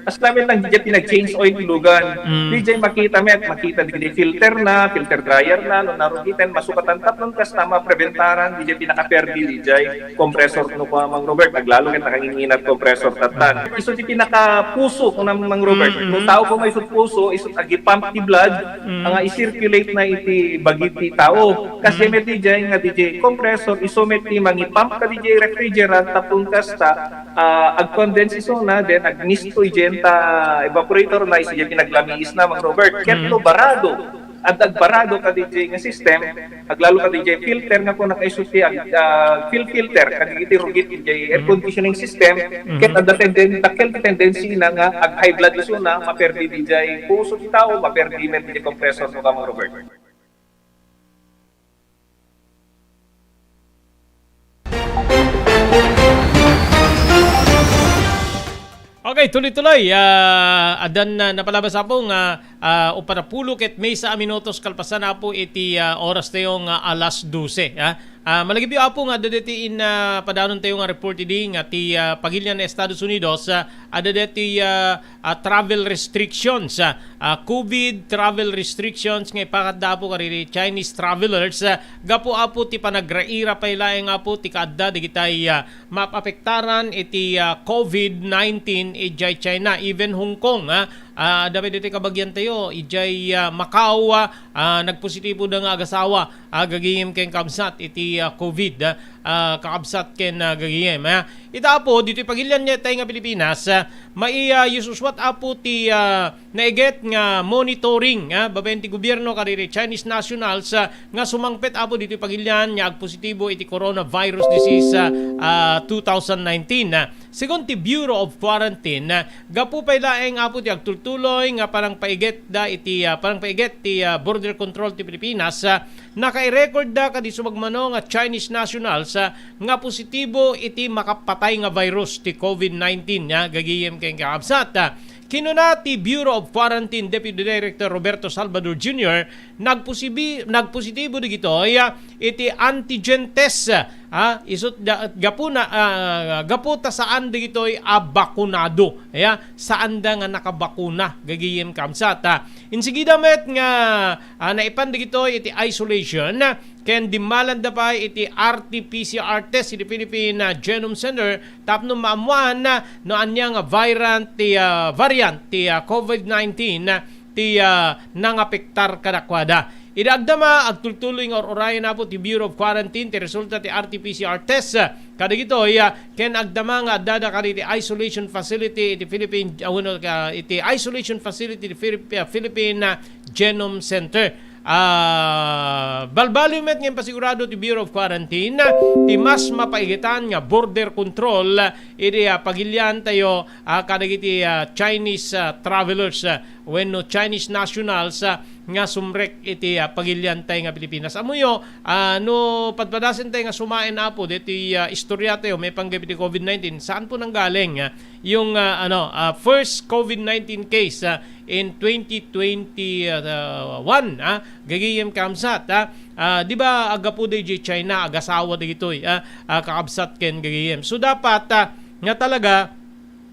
As namin lang DJ pinag-change oil lugan. DJ makita di filter dryer na no narugitan masukatan tapnon kas tama preventaran DJ pinaka-perdi DJ compressor no ka mang Robert naglalo ket nakanginginat compressor tatan. Iso di pinaka-puso no mang Robert. No tao ko may isut puso isut agi-pump ti blood nga i-circulate na iti bagiti tao. Kasi met DJ nga DJ compressor iso met ti mangi-pump ka DJ refrigerant tapon kasta ag-condense iso na then agnisto igenta evaporator na iso pinaglamiis na mang Robert ketlo barado at agbarado ka DJ nga system aglalo ka DJ filter nga po nakaisuti filter kadagiti rugit DJ air conditioning system ket ada tendency na nga ag high blood iso na maperdi DJ puso ti tao maperdi met DJ compressor no ka mang Robert. Okay, tuloy-tuloy. Adan na napalabas po nga uparapulo ket may sa minutos kalpasan na po iti oras tayong alas 12. Malagipyo apo nga dadetiin padanon tayo nga report idi nga ti pagilyan ng Estados Unidos adadeti travel restrictions COVID travel restrictions nga ipakadda po kariri Chinese travelers gapo apo ti panagraira pa ilaeng apo ti kadda digitay mapapektaran iti COVID-19 ijay China even Hong Kong dapat dito kabagyan tayo ijay Macau nagpositibo na nga agasawa gagiyem ken kabsat iti COVID kakabsat ken gagiyem ita po dito pagilyan niya tayo nga Pilipinas mai yususwat apo ti naiget nga monitoring babaen ti gobyerno kariri Chinese nationals nga sumangpet apo dito pagilyan nya agpositibo iti coronavirus disease 2019 Second ti Bureau of Quarantine gapu pa ilaeng apo ti agtultuloy nga parang paiget ti border control ti Pilipinas naka-record da kadi sumagmano nga Chinese nationals nga positibo iti makapatay nga virus ti COVID-19 gagiyem ken kakabsat. Kinuna ti Bureau of Quarantine Deputy Director Roberto Salvador Jr. nagpositibo digitoy iti antigen test isut gaputa saan digitoy bakunado saan da nga nakabakuna gagiyem kamsat insigida met nga naipan digitoy iti isolation ken dimmalan da pa iti RT-PCR test iti Philippine Genome Center tapno maamuan no anya nga variant ti COVID-19 ti nangapektar kadakwada. Idagdama agtultuloy nga orayan na po ti Bureau of Quarantine ti resulta ti RT-PCR test kadigitoy ken agdama nga dada kadi ti isolation facility iti Philippine iti isolation facility ti Philippine Genome Center. Balbalumet ngayon pasigurado ti Bureau of Quarantine ti mas mapaigitan nga border control iti pagilyan tayo kadagiti Chinese travelers when no Chinese nationals nga sumrek iti pagilyan tayo nga Pilipinas. Amuyo no padpadasen tayo nga sumain na po diti istorya tayo may panggapit ti COVID-19 saan po nanggaling yung first COVID-19 case in 2021 gagiyem kamsat di ba aga po di China agasawa digitoy kakabsat ken gagayem. So dapat nga talaga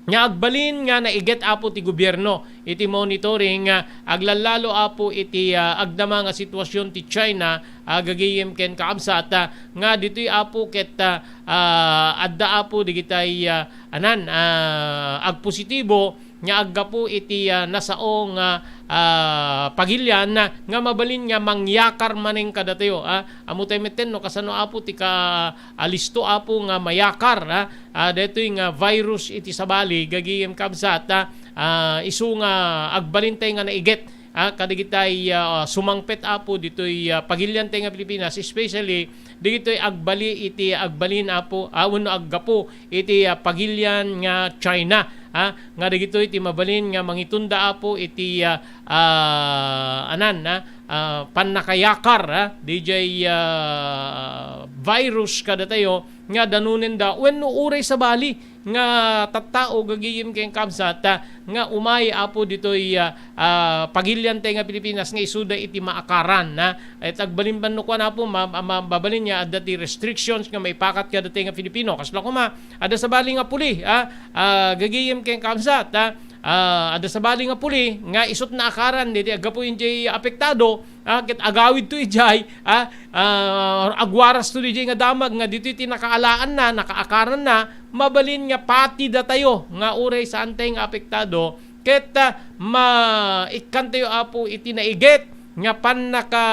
nga agbalin nga naiget apo ti gobyerno iti monitoring aglalalo apo iti agdama nga sitwasyon ti China gagayem ken kaabsat nga ditoy apo ket adda apo digitay agpositibo nga aggapo iti nasaong pagilyan nga mabalin nga mangyakar maning kadatayo amo tayo meten no kasano apo ti ka alisto apo nga mayakar detoy nga virus iti sabali gagiyem kabsat isu nga agbalintay nga naiget kadigitay sumangpet apo ditoy pagilyan tay nga Pilipinas, especially digitoy agbalin apo wenno aggapo iti pagilyan nga China nga digitoy iti mabalin nga mangitunda apo iti pannakayakar DJ virus kada tayo nga danunen da wenno uray sa bali nga tattao gagiyim kay kabsat nga umay apo ditoy pagilyan tay nga Pilipinas nga isuda iti maakaran at agbalimban no kuan apo mababalin niya adda ti restrictions nga may pakat kada tay nga Pilipino kasla kuma ada sa bali nga puli gagiyim kay kabsat ada sa bali nga puli nga isut na akaran diti agapo injay apektado ket agawid to ijay agwaras to ijay nga damag nga dito iti nakaalaan na nakaakaran na mabalin nga pati datayo nga uray sa antay nga apektado ket ikantayo apo iti naiget nga panaka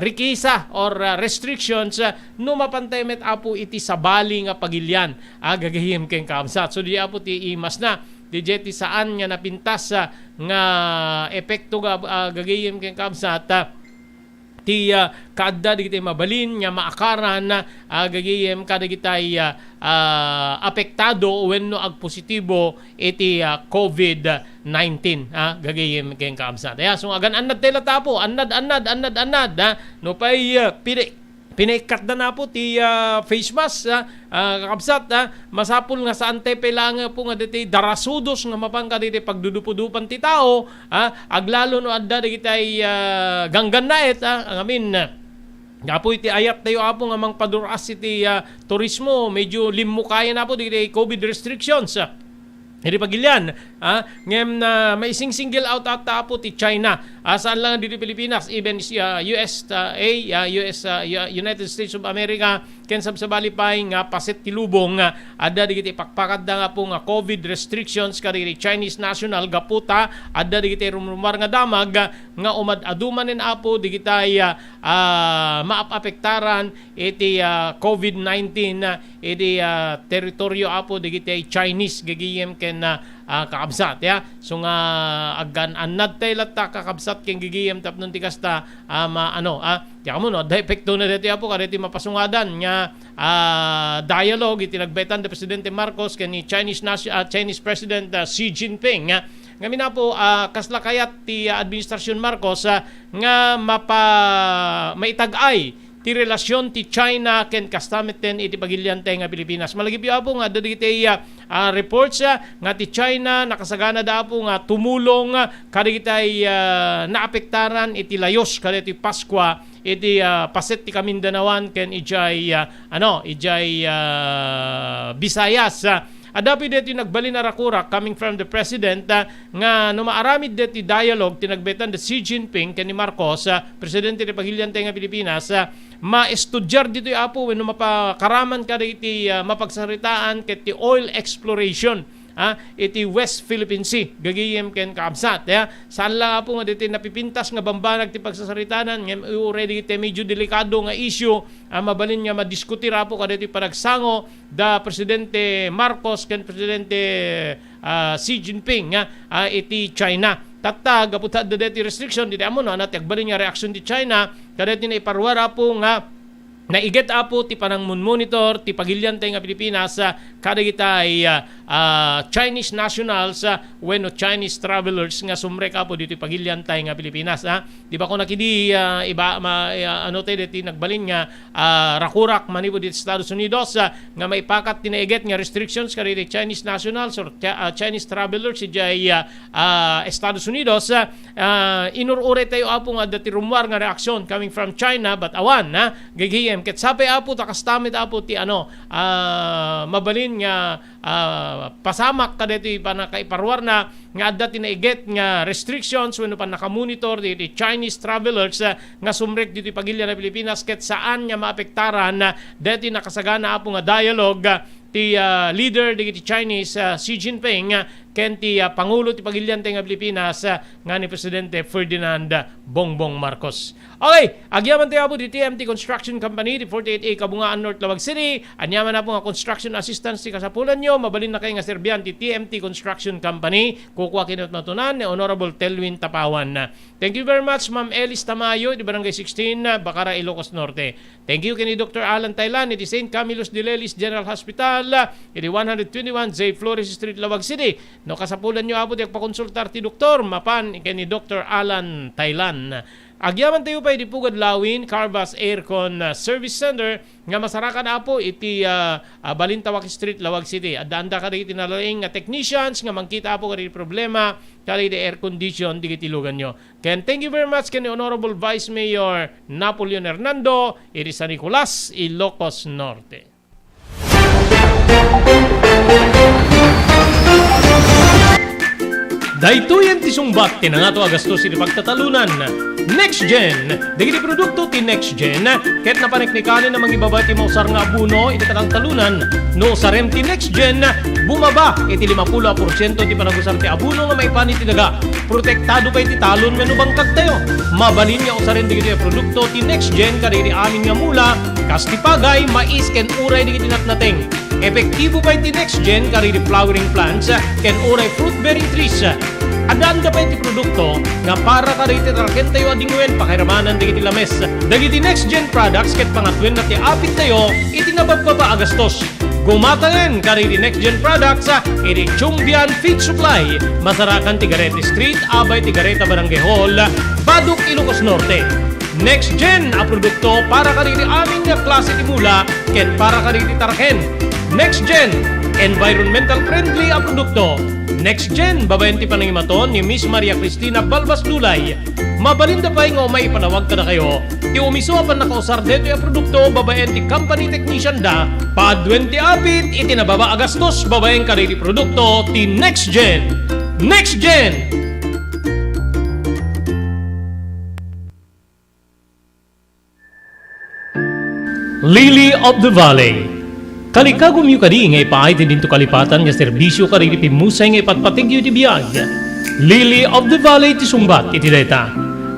rikisa or restrictions no mapantay met apo iti sabali nga pagilyan gagahim ken kabsat so di apo ti imas na di jeti saan nga napintas nga epekto gagayem ken kabsat ti kadda digiti mabalin nga maakaran gagayem kada gitay apektado wenno agpositibo iti COVID-19 gagayem ken kabsat so agan annad tela tapo annad no pay pinaikat na po ti face mask kakabsat masapul nga sa antepe lang po nga diti darasudos nga mapangka diti pagdudupudupan ti tao aglalo no adda digitay ganggan naet amin nga po iti ayat tayo apo nga mang paduras iti turismo medyo limmo kaya na po diti COVID restrictions hindi pagilyan ngem na may single out po ti China saan lang dito Pilipinas even United States of America ken sabsabali pay nga paset ti lubong adda digiti pakpakad nga po nga COVID restrictions kadiri Chinese national gaputa adda digiti rumrumar nga damag nga umad-adumanen apo digitay maapektaran iti COVID-19 iti teritoryo apo digitay Chinese gagiyem ken kakabsat so nga aggan annad tay latta kakabsat ken gigiyem tapnon ti kasta tiyak mo no da epekto na dito apo kaditi mapasungadan nga dialogue iti nagbetan ni Presidente Marcos ken ni Chinese President Xi Jinping nga minapo kasla kayat ti administrasyon Marcos nga maitag-ay ti relasyon ti China ken kastameten iti pagilyan tay nga Pilipinas. Malagi piyo apo nga dagiti reports nga ti China nakasagana da apo nga tumulong kadigitay naapektaran iti layos kaditi Paskwa iti paset ti Kamindanawan ken ijay Visayas. Adapi deti nagbali na rakura coming from the President nga numaaramid deti dialogue tinagbetan de Xi Jinping ken ni Marcos presidente ni pagilyan tay nga Pilipinas ma-estudyar dito apo wenno mapakaraman kada iti mapagsaritaan ket ti oil exploration iti West Philippine Sea gagiyem ken kaabsat saan lang apo nga diti napipintas nga bambanag ti pagsasaritanan ngem already iti medyo delikado nga issue mabalin nga madiskutir apo kada iti panagsango da Presidente Marcos ken Presidente Xi Jinping iti China tatta gaputad deti restriction diti amo no anat agbalin nga reaksyon ti China kada iti naiparwara po nga Naiget apo ti panang monitor ti pagilyan tayo nga Pilipinas kada kita ay Chinese nationals wenno Chinese travelers nga sumrek apo dito pagilyan tayo nga Pilipinas di ba ko nakidi ano tayo dito nagbalin nga rakurak manibo dito sa Estados Unidos nga maipakat tinaiget nga restrictions kada dito Chinese nationals or Chinese travelers si jay Estados Unidos inurure tayo apo nga dati rumwar nga reaksyon coming from China but awan gigiyem ket sape apo takastamit apo ti mabalin nga pasamak kada iti panakaiparwar na nga adda tinaiget nga restrictions wenno pa nakamonitor di Chinese travelers nga sumrek dito pagilya na Pilipinas ket saan nga maapektaran dati nakasagana apo nga dialogue ti leader di Chinese Xi Jinping ken ti pangulo ti pagilyan nga Pilipinas nga ni Presidente Ferdinand Bongbong Marcos. Okay, agyaman tayo po di TMT Construction Company di 48A Kabungaan North Lawag City. Anyaman na po nga construction assistance ti kasapulan nyo. Mabalin na kayo nga serbihan ti TMT Construction Company. Kukuha kinot matunan ni Honorable Telwin Tapawan. Thank you very much Ma'am Elis Tamayo di Barangay 16 Bacara, Ilocos Norte. Thank you kini Dr. Alan Taylan di St. Camillus de Lelis General Hospital di 121 J. Flores Street Lawag City. No kasapulan nyo apo di agpakonsultar ti doktor mapan kini Dr. Alan Taylan. Agyaman tayo pa pugad Lawin Carbas Aircon Service Center nga masarakan apo iti Balintawak Street Lawag City. Adda ka iti nalaing nga technicians nga mangkita apo kadi problema kadi iti air condition di kitilugan nyo. Ken thank you very much kani Honorable Vice Mayor Napoleon Hernando iti San Nicolas, Ilocos Norte. Daytoyen ti sungbat ti nangato agastos iti pagtatalunan. Next Gen, dagiti produkto ti Next Gen, ket napaniknikanin na mangibaba ti mausar nga abuno iti takang talunan. No sarem ti Next Gen, bumaba iti 50% ti panagusar ti abuno nga maipani ti daga. Protektado pa iti talon wenno bangkag tayo. Mabalin nga usaren dagiti produkto ti Next Gen kadiri amin nga mula, kas ti pagay, mais ken uray dagiti natnateng. Epektibo pa iti Next Gen kadiri flowering plants ken uray fruit bearing trees. Adanda pa iti produkto nga para kariti taraken tayo adingwen pakiramanan digiti lames. Dagiti Next Gen products ket pangatwen na ti apit tayo iti nabababa agastos. Gumatanen kariti Next Gen products iti Chumbian Feed Supply. Masarakan ti Garete Street, abay ti Gareta Barangay Hall, Baduk, Ilocos Norte. Next Gen a produkto para kariti aming nga klase ti mula ken para kariti taraken. Next Gen environmental friendly a produkto. Next Gen, babayan ti panangimaton ni Miss Maria Cristina Balbas Dulay. Mabalinda pa nga may panawag ka na kayo. Ti umiso pa nakausar dito yung produkto, babayan ti company technician da. Padwen ti apit, iti nababa agastos, babayan ka rin ti produkto, ti Next Gen. Next Gen! Lily of the Valley. Kalikagom yu kadi ngay paay ti dinto kalipatan nga serbisyo kadi ti pimusay ngay patpatigyo ti biyag. Lily of the Valley ti sungbat iti deta.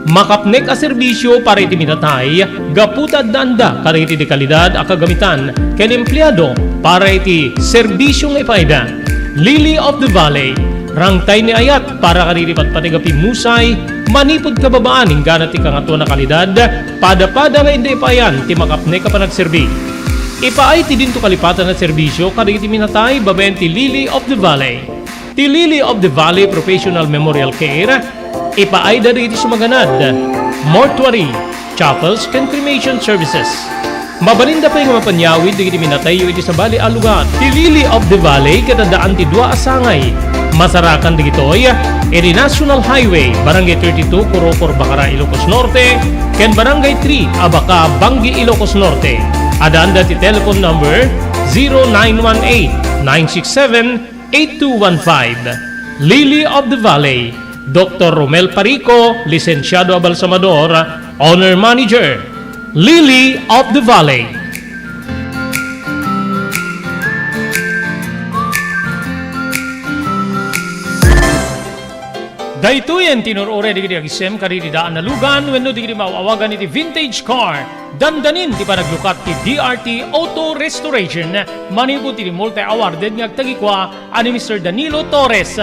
Makapnek a serbisyo para iti minatay, gaputad danda kadi iti dekalidad a kagamitan ken empleyado para iti serbisyo ngay paida. Lily of the Valley, rangtay ni ayat para kadi iti patpatiga pimusay, manipod kababaan ingana ti kangato na kalidad, pada-pada nga hindi payan ti makapnek a panagserbi. Ipaay ti dinto kalipatan na serbisyo kada iti minatay babayan ti Lily of the Valley. Ti Lily of the Valley Professional Memorial Care, ipaay dari iti sumaganad, mortuary, chapels, and cremation services. Mabalinda pa yung mapanyawid iti minatay yu iti sa bali alugat. Ti Lily of the Valley katadaan ti dua asangay. Masarakan digitoy, iti National Highway, Barangay 32, Kurokor, Bacara, Ilocos Norte, ken Barangay 3, Abaca, Bangi, Ilocos Norte. Adanda ti telephone number 0918-967-8215. Lily of the Valley, Dr. Romel Parico, Licenciado Abalsamador, Owner Manager. Lily of the Valley. Daytoyen tinurure digiti agisem kaditi daan na lugan wenno digiti mauawagan iti vintage car. Dandanin ti panaglukat ti DRT Auto Restoration. Manipod ti multi-awarded nga agtagikwa ani Mr. Danilo Torres.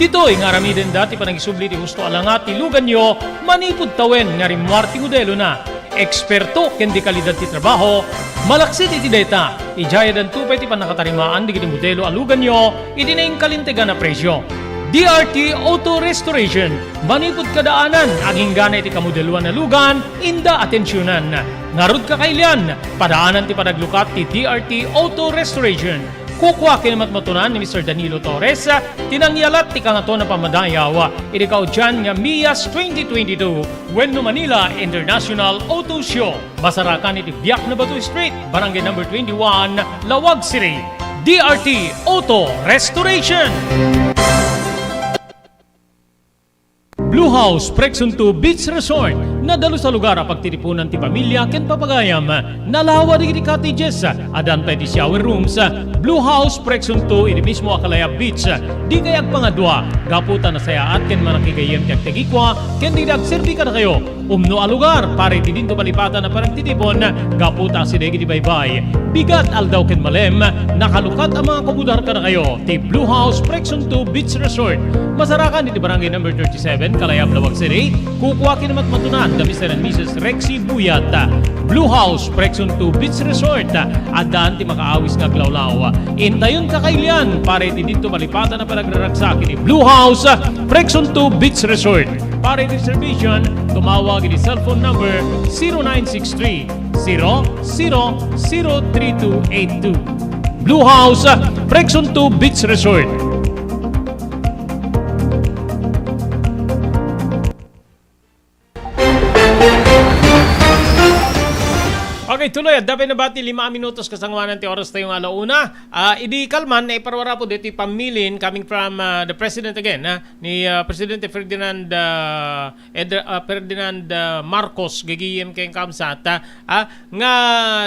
Ditoy nga aramiden dati panagisubli ti husto alangat ti lugan nyo manipod tawen nga rimwar ti modelo na. eksperto ken di kalidad ti trabaho, malaksit iti data, ijaya dan tupay ti panakatarimaan di kiti modelo alugan nyo, iti na kalintegan na presyo. DRT Auto Restoration, manipod kadaanan, aging gana iti kamodeluan na lugan, inda atensyonan. Narod ka kailian, padaanan ti padaglukat ti DRT Auto Restoration. Kukwa kinamatmatunan ni Mr. Danilo Torres, tinangyalat ti kangato na pamadayaw, idikaw dyan nga Mias 2022, Wendo Manila International Auto Show. Masarakan iti Biak na Batu Street, Barangay number 21, Lawag City. DRT Auto Restoration. Blue House Prexon 2 Beach Resort, nadalo sa lugar pagtitipunan ti pamilya ken papagayam, nalawa di cottages, adan pa ti shower rooms. Blue House Prexon 2 iti mismo Akalaya Beach, di kayag pangadwa, gaputan na sayaat ken manakigayem ti agtegikwa, ken di agserbi ka na kayo. Umno a lugar, pare ti dinto palipatan na parang titipon, gaputa si degi di baybay. Bigat aldaw ken malem, nakalukat ang mga komudar ka na kayo. Ti Blue House Prexon 2 Beach Resort, masarakan iti barangay number 37, Kalayab, Lawag City. Kukuha kinamatmatunan da Mr. and Mrs. Rexy Buyat. Blue House Prexon 2 Beach Resort, adaan ti makaawis nga glawlaw. Intayon kakailian, pare ti dito malipatan na panagraragsak iti Blue House Prexon 2 Beach Resort. Para reservation, tumawag iti cellphone number 0963 003282. Blue House Prexon 2 Beach Resort. Okay, tuloy. Dapat na bati 5 minutos kasangwanan ti oras tayong alauna. Idi kalman na iparwara po dito pamilin coming from the President again, ni Presidente Ferdinand Marcos gagiyem kay kamsat nga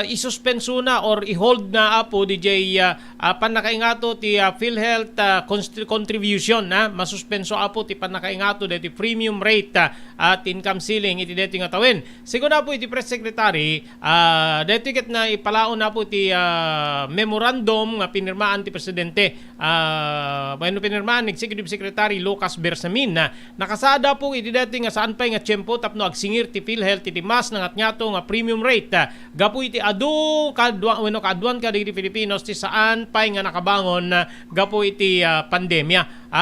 isuspenso na or i-hold na po DJ panakaingato ti PhilHealth contribution masuspenso apo ti panakaingato dito premium rate at income ceiling iti dito nga tawin. Siguro na po iti Press Secretary dito ket na ipalaon na po ti memorandum nga pinirmaan ti Presidente bueno pinirmaan ni Executive Secretary Lucas Bersamin na nakasada po iti dito nga saan pa nga tiyempo tapno agsingir ti PhilHealth iti mas nangatnyato nga premium rate gapu iti adu kaadwan ka digiti Filipinos ti saan pa nga nakabangon gapu iti pandemya.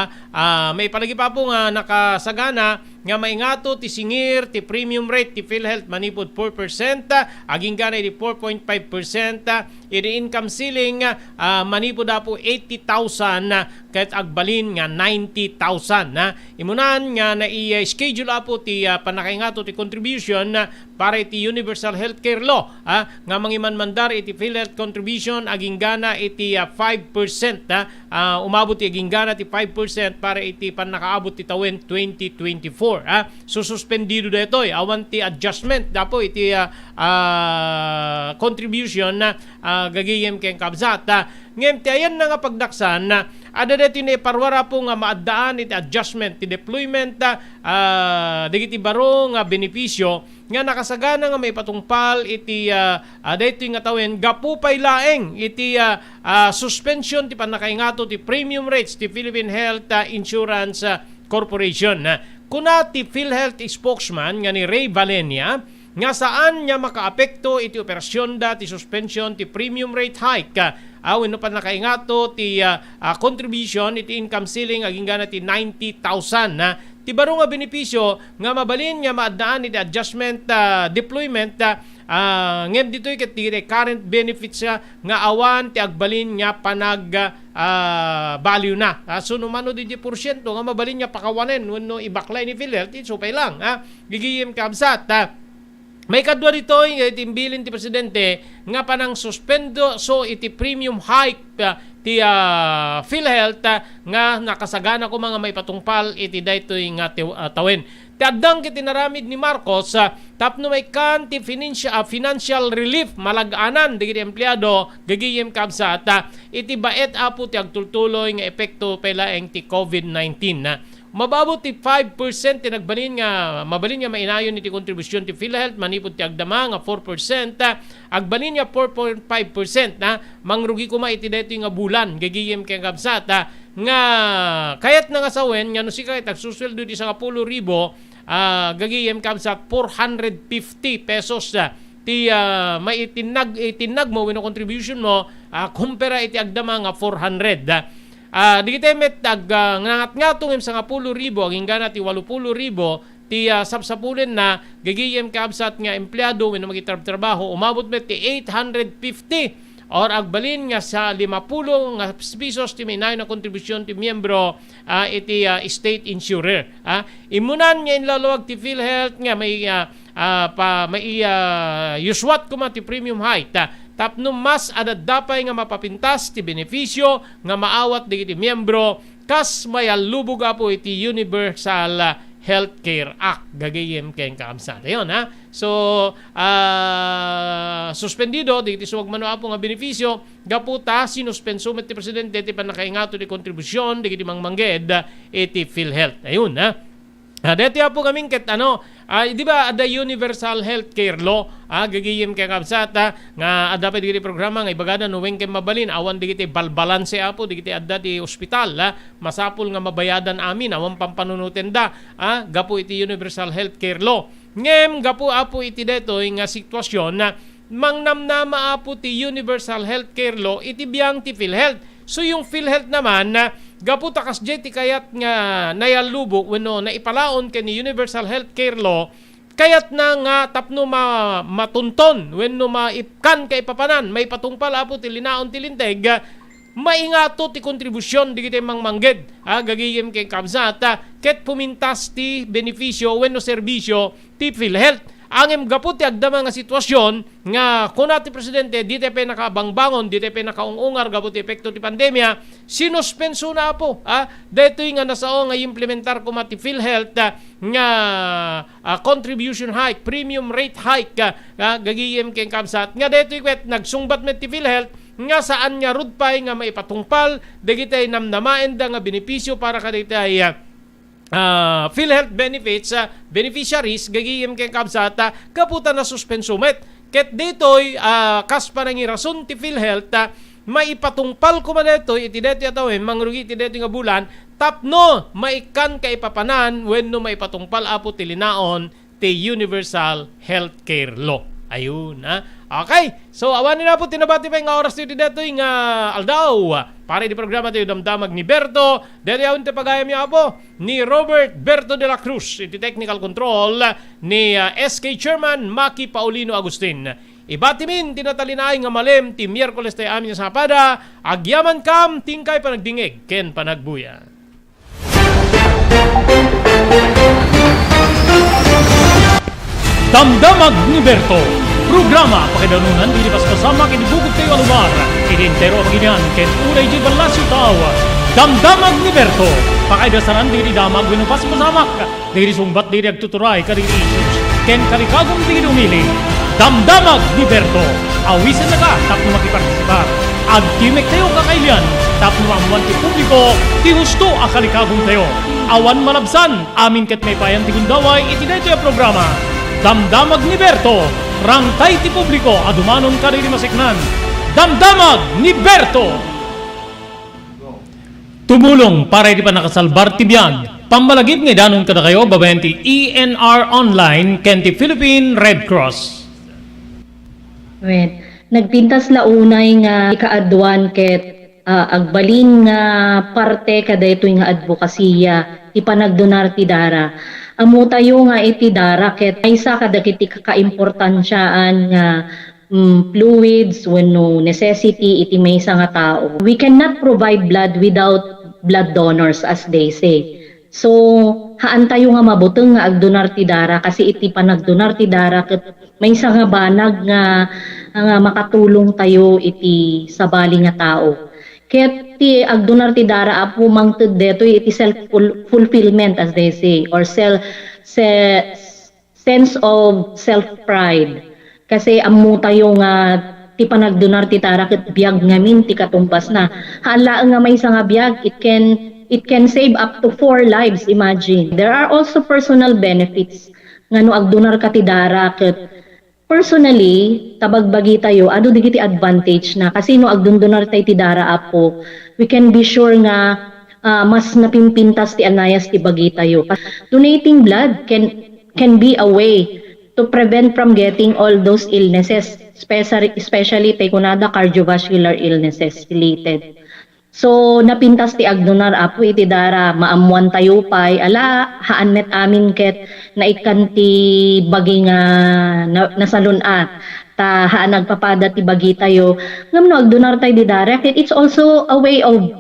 May palagi pa po nga nakasagana nga maingato ti singir ti premium rate ti PhilHealth manipod 4%, aging gana iti 4.5%, iti income ceiling manipod na po 80,000 kahit agbalin nga 90,000. Imunan nga na i-schedule po ti panakaingato ti contribution para iti Universal Healthcare Law nga mangimanmandar iti PhilHealth contribution aging gana iti 5%, umabot ti aging gana ti 5% para iti panakaabot ti tawen 2024. Sususpendido dito awan ti adjustment dapo iti contribution na gagiyem keng kabsat. Ngem ti ayan na nga pagdaksan ada dito ni parwara po nga maadaan iti adjustment ti deployment digiti baro nga benepisyo nga nakasagana nga may patungpal iti dito nga tawen gapu pay laeng iti suspension ti panakaingato ti premium rates ti Philippine Health Insurance Corporation. Kuna ti PhilHealth spokesman nga ni Ray Valenia nga saan niya makaapekto iti operasyon da ti suspension ti premium rate hike wenno pa nakaingato ti contribution iti income ceiling aging gana ti 90,000 ti baro nga benepisyo nga mabalin nga maadaan iti adjustment deployment ngem ditoy ket ti current benefits nga awan ti agbalin nga panag value na. So numano di porsyento nga mabalin nga pakawanen wenno ibaklay ni PhilHealth so pay lang gigiyem kabsat. May kadwa dito itimbilin ti Presidente nga panang suspendo so iti premium hike ti PhilHealth nga nakasagana ko mga may patungpal iti daytoy nga tawen. Ti addang kiti naramid ni Marcos tapno may kan ti financial relief malag-anan digiti empleyado gagiyem kabsat iti baet apo ti agtultuloy nga epekto pelaeng ti COVID-19 Mababot ti 5% ti nagbalin nga mabalin nga mainayon iti kontribusyon ti PhilHealth manipod ti agdama nga 4%, agbalin nga 4.5% na mangrugi kuma iti daytoy nga bulan gagiyem kay kabsat nga kayat na nga sawen nga no si kayat agsusweldo di sa 10,000 gagiyem kabsat 450 pesos ti may itinag mo wenno contribution mo kumpara iti agdama nga 400 di kita met ngangat nga tungim sa 10,000 aging gana ti 80,000 ti sapsapulen na gagiyem kabsat nga empleyado wenno magitrabaho umabot met ti 850 or agbalin nga sa 50 nga pesos ti may na kontribusyon ti miyembro iti state insurer. Imunan nga inlaluwag ti PhilHealth nga may yuswat kuma ti premium height. Tapno mas adadapay nga mapapintas ti benepisyo nga maawat digiti miyembro kas mayalubog apo iti Universal Healthcare Act gagayem ken kaamsat. Ayun So suspendido digiti suwag mano apo nga benepisyo gaputa sinuspenso met ti presidente ti panakaingato ti kontribusyon digiti mangmangged iti PhilHealth. Ayun deti apo kaming ket di ba ada Universal Healthcare Law gagiyem kay kabsata nga ada pa digiti programa nga ibagada no wen ken mabalin awan digiti balbalanse apo digiti adda ti ospital masapul nga mabayadan amin awan pampanunuten gapo iti Universal Healthcare Law ngem gapo apo iti detoy nga sitwasyon na mangnamnama apo ti Universal Healthcare Law iti biyang ti PhilHealth. So yung PhilHealth naman gapu takas jeti kayat nga nayalubok wenno naipalaon ken ni Universal Healthcare Law kayat na nga tapno matunton wenno maipkan kay papanan may patungpal apo ti linaon ti linteg maingato ti kontribusyon digiti mangmangged gagiyem kay kabsata ket pumintas ti benepisyo wenno serbisyo ti PhilHealth. Angem gapu ti agdama nga sitwasyon nga kuna ti presidente di te nakabangbangon, di te nakaungungar gapu ti epekto ti pandemya, sinuspenso na po. Detoy nga nasao nga implementar ko ti PhilHealth nga contribution hike, premium rate hike gagiyem ken kabsat. Nga detoy ket nagsungbat met ti PhilHealth nga saan nga rudpay nga maipatungpal dagitay namnamaen da nga benepisyo para kaditay PhilHealth benefits beneficiaries gagiyem kay kabsata kaputa na suspensumet ket detoy kas panangi rason ti PhilHealth maipatungpal ko man detoy iti detoy atawem mangrugi iti detoy nga bulan tapno maikan kay papanan wenno maipatungpal apo ti linaon ti Universal Healthcare Law. Ayun Okay, so awan na po tinabati pa nga oras dito detoy nga aldaw para di programa tayo damdamag ni Berto deti awin te pagayam niya po ni Robert Berto de la Cruz iti technical control ni SK Chairman Maki Paulino Agustin. Ibatimin tinatalinay nga malem ti Miyerkules tayo amin sa Hapada agyaman kam tingkay panagdingig ken panagbuya. Damdamag ni Berto programa pakidanunan dilipas kasama kinibugod kayo alubar idintero paginian ken unay di balasyo tawa damdamag ni Berto pakaidasaran diri damag winupas masamak diri sumbat diri agtuturay kadiri issues ken kalikagong diri umili damdamag ni Berto awisan na ka tapno makipartisipar agtimek tayo kakailian tapno mamuan ti publiko ti husto a kalikagong tayo awan malabsan amin ket may payan ti gundaway iti daytoy programa damdamag ni Berto rangkay ti publiko adumanon ka rin masiknan damdamag ni Berto tumulong para di pa nakasalbar ti biyag pambalagip nga danon kada kayo babayan ti ENR Online ken ti Philippine Red Cross. Nagpintas launay nga ikaadwan ket agbalin nga parte kada ito'y nga advokasya ipanagdonar ti dara amo tayo nga iti dara ket aysa kadagiti kakaimportansyaan nga fluids wenno necessity iti maysa nga tao. We cannot provide blood without blood donors as they say. So haan tayo nga mabuteng nga agdonar ti dara kasi iti panagdonar ti dara ket maysa nga banag nga makatulong tayo iti sabali nga tao. Ket ti agdonar ti dara apo mangted detoy iti self-fulfillment as they say or sense of self-pride. Kasi ammo tayo nga ti panagdonar ti dara ket biag ngamin ti katumbas na. Hala nga may nga biag it can save up to 4 lives, imagine. There are also personal benefits nga no agdonar ka ti dara ket personally, tabagbagi tayo, digiti advantage na kasi no agdundunar tayo ti dara apo, we can be sure nga mas napimpintas ti anayas ti bagi tayo. Donating blood can be a way to prevent from getting all those illnesses, especially kunada cardiovascular illnesses related. So napintas ti agdonar apo iti dara maamuan tayo pay ala haan met amin ket na ikan ti bagi nga nasalun ta haan nagpapada ti bagi tayo ngam no agdonar tayo di dara ket it's also a way of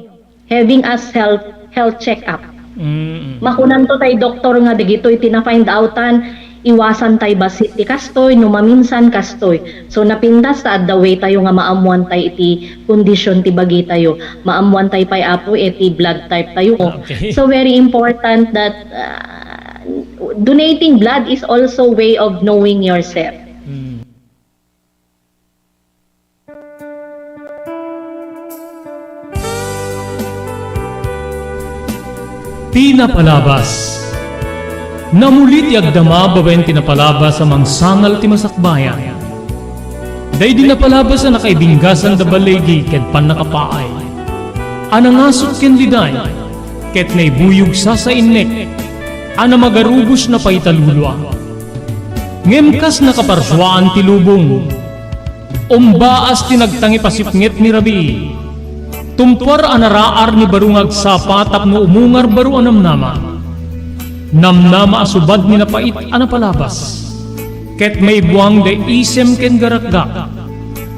having us health check up. Makunan to tayo doktor nga digito iti na find outan iwasan tayo basit ti kastoy no maminsan kastoy. So napintas ta the way tayo nga maamuan tayo iti kondisyon ti bagi tayo. Maamuan tayo pay apo iti blood type tayo. Okay. So very important that donating blood is also way of knowing yourself. Pinapalabas. Namulit yagdama babaen tinapalabas amang sangal ti masakbayan. Day di napalabas na nakaibinggasan da balegi ket pan nakapaay. Anangasot ken liday ket naibuyog sa innek. Ana magarubos na paitalulwa. Ngemkas nakaparswaan ti lubong. Umbaas tinagtangi pasipnget ni Rabi. Tumpar anaraar ni barungag sapa tapno umungar baru anamnama. Namnama asubad ni napait anapalabas. Ket may buwang de isem ken garakgak.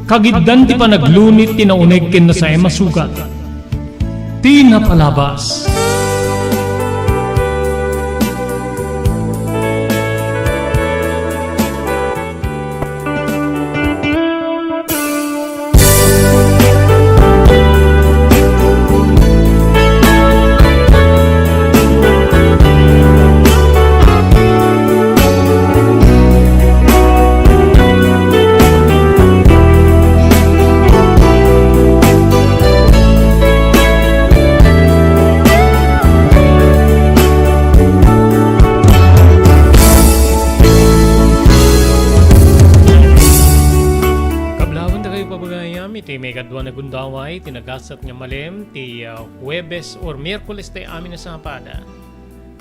Kagiddan ti panaglunit ti nauneg ken nasay masugat. Ti napalabas. Iti may kadwa na gundaway, tinagasat nga malem, ti Huwebes or Miyerkules tayo amin na sapada.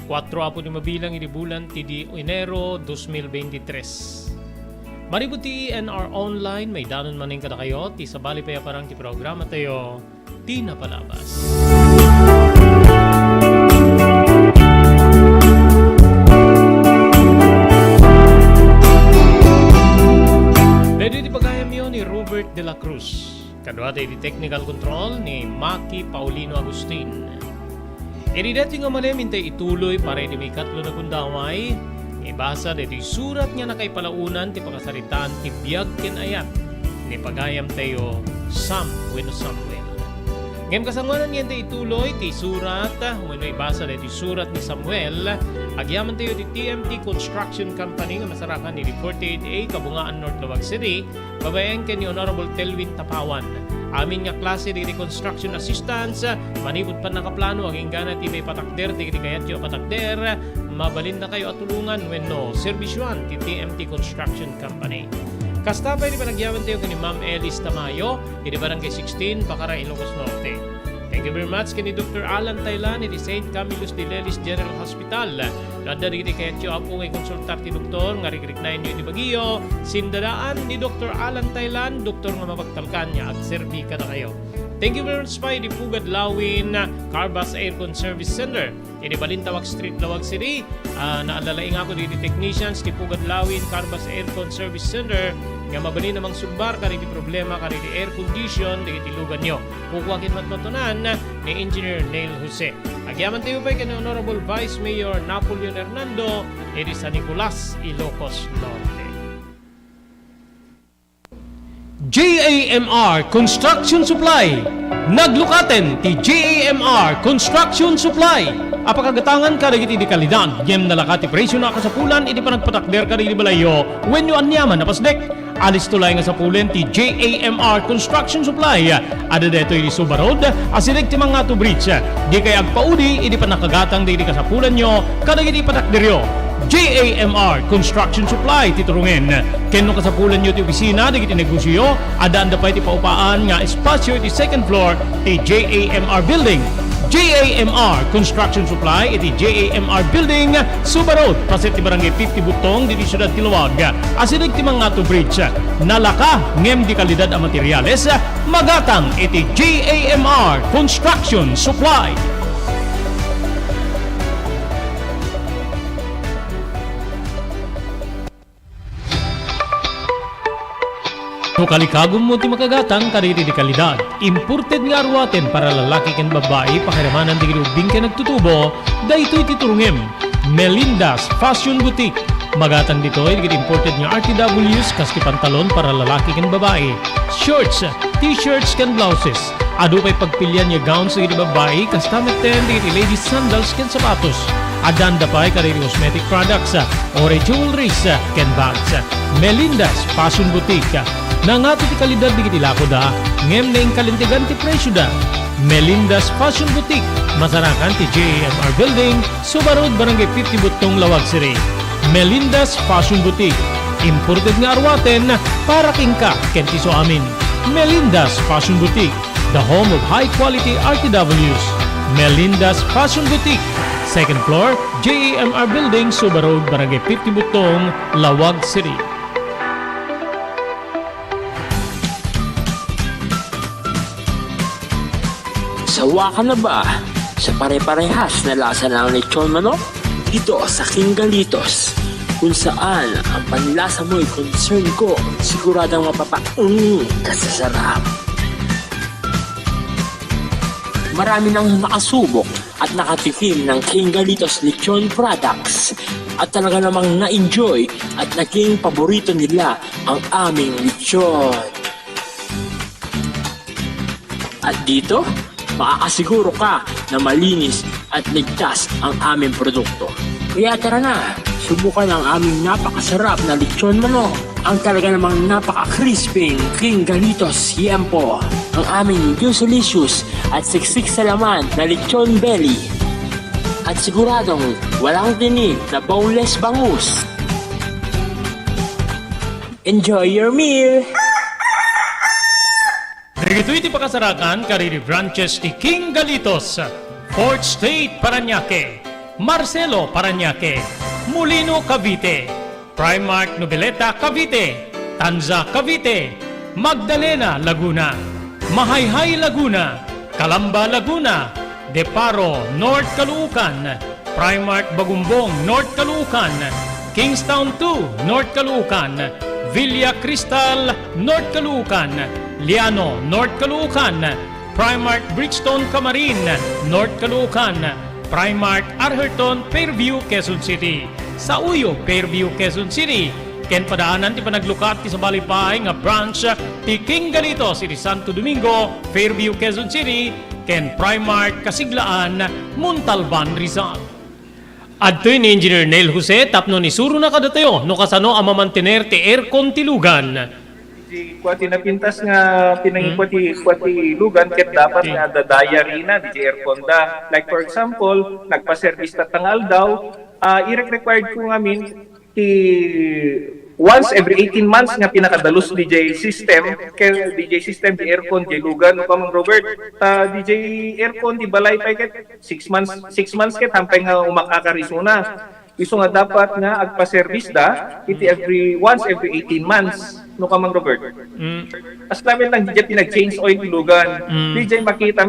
4 apo ni mabilang iti bulan ti di Enero 2023. Maribut ti ENR online, may danon maning kada kayo, ti sabali pa parang ti programa tayo, ti napalabas. Pwede di pagayam yun ni Robert de la Cruz. Kadwa tayo di technical control ni Maki Paulino Agustin. Iridati nga malim hintay ituloy para di may katlo na gundaway. Ibasa dito surat nga nakaipalaunan ti pakasaritaan ti biyag ken ayat ni pagayam tayo Sam wenno Samuel. Ngem kasanguanan yan tayo ituloy ti surat wenno ibasa dito surat ni Samuel. Agyaman tayo di TMT Construction Company nga masarakan ni 48A Kabungaan North Lawag City. Babayan ken ni Honorable Telwin Tapawan. Amin nga klase di reconstruction assistance, manibot pa nakaplano ang ingana ti may patakder, ti kayat yung patakder, mabalin na kayo at tulungan wenno serbisyuan ti TMT Construction Company. Kastapay di panagyaman tayo ni Ma'am Elis Tamayo, di Barangay 16, Bacara, Ilocos Norte. Thank you very much kini Dr. Alan Taylan iti St. Camillus de Lelis General Hospital. Lada dito kayat yung apo ngay konsultar ti doktor, nga rigrik-nain nyo di Baguio, sindadaan ni Dr. Alan Taylan, doktor nga mapagtalkan niya at serbi ka na kayo. Thank you very much pa di Pugad Lawin Carbas Aircon Service Center. Ini Balintawak Street, Lawag City. Naalalaing ako di technicians di Pugad Lawin Carbas Aircon Service Center. Nga mabali namang sumbar kari di problema kari di air condition di itilugan nyo. Kukuhakin matmatunan ni Engineer Neil Jose. Agyaman tayo pa kay Honorable Vice Mayor Napoleon Hernando di San Nicolas, Ilocos Norte. JAMR Construction Supply. Naglukaten ti JAMR Construction Supply. Apakagatangan ka rin iti kalidad. Yem nalakati presyo na kasapulan iti panagpatakder ka rin balayo when you anyaman na pasdek. Alis tulay nga sa pulen ti JAMR Construction Supply. Ada deto iti Subarod, asilig ti mga to bridge. Di kay agpaudi iti panakagatang di kasapulan nyo kada iti patakderyo. JAMR Construction Supply titurungin. Kenno kasapulan nyo ti opisina di iti negosyo, adaan da pa iti paupaan nga espasyo iti second floor ti JAMR Building. JAMR Construction Supply iti JAMR Building Suba Road paset ti Barangay 50 Butong di Siyudad Tiluwag asidig ti Mangato Bridge nalaka ngem di kalidad a materyales magatang iti JAMR Construction Supply. No kalikagom mo ti makagatang kariri di kalidad. Imported nga arwaten para lalaki ken babae pakiramanan di gilubing ken nagtutubo daytoy ti turungem. Melinda's Fashion Boutique. Magatang dito ay imported nga RTWs kaski pantalon para lalaki ken babae. Shorts, t-shirts ken blouses. Adu pay pagpilyan nga gowns di babae kasta meten di ladies sandals ken sapatos. Adanda pay kariri cosmetic products or jewelries ken bags. Melinda's Fashion Boutique. Nangato ti kalidad di kitilako da, ngem na kalintigan ti presyo da. Melinda's Fashion Boutique, masarakan ti JAMR Building, Suba Road, Barangay 50 Butong, Lawag City. Melinda's Fashion Boutique, imported nga arwaten para kingka kenti so amin. Melinda's Fashion Boutique, the home of high-quality RTWs. Melinda's Fashion Boutique, second floor, JAMR Building, Suba Road, Barangay 50 Butong, Lawag City. Sawa ka na ba sa pare-parehas na lasa ng lechon manok? Dito sa King Galitos, kung saan ang panlasa mo'y concern ko, siguradang kasasarap. Marami nang nakasubok at nakatikim ng King Galitos lechon products at talaga namang na-enjoy at naging paborito nila ang aming lechon. At dito, makakasiguro ka na malinis at ligtas ang aming produkto. Kaya tara na, subukan ang aming napakasarap na lechon manok. Ang talaga namang napaka-crisping King Galitos Yempo. Ang aming juicelicious at siksik sa laman na lechon belly. At siguradong walang tinig na boneless bangus. Enjoy your meal! Dagitoy iti pakasarakan kariri branches ti King Galitos, Fort State Parañaque, Marcelo Parañaque, Molino Cavite, Primark Noveleta Cavite, Tanza Cavite, Magdalena Laguna, Mahayhay Laguna, Calamba Laguna, Deparo North Caloocan, Primark Bagumbong North Caloocan, Kingstown 2 North Caloocan, Villa Cristal North Caloocan, Liano, North Caloocan, Primark Bridgestone Camarin, North Caloocan, Primark Arherton, Fairview, Quezon City. Sa Uyo, Fairview, Quezon City. Ken padaanan ti panaglukat ti sa balipay nga branch ti King Galitos iti Santo Domingo, Fairview, Quezon City. Ken Primark Kasiglaan, Montalban, Rizal. Adtoy ni Engineer Neil Jose tapno ni suro na kadatayo no kasano ang mamantener ti aircon ti lugan. Kuati napintas nga pinangikwati lugan ket dapat nga dadaya rina di aircon da. Like for example, nagpa-service ta tangal daw, i-required ko ngamin ti once every 18 months nga pinakadalos DJ system kay DJ system di aircon di lugan no Mang Robert DJ aircon di balay pa ket 6 months ket hampay nga umakakarisuna. Iso nga dapat nga agpa-service da iti once every 18 months no Mang Robert. As namin lang DJ pinag-change oil ilugan. DJ makita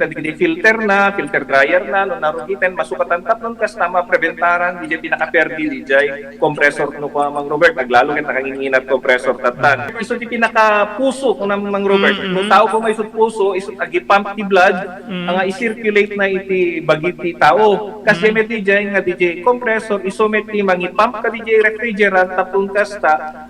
di filter dryer na no narugitan masukatan tapnon kas tama preventaran DJ pinaka-perdi DJ compressor no Mang Robert naglalo ket nakanginginat compressor tatan. Iso di pinaka-puso no Mang Robert. No tao ko may isut puso isut agi-pump ti blood nga i-circulate na iti bagiti tao. Kasi may DJ nga DJ compressor iso met ti mangi-pump ka DJ refrigerant tapon kasta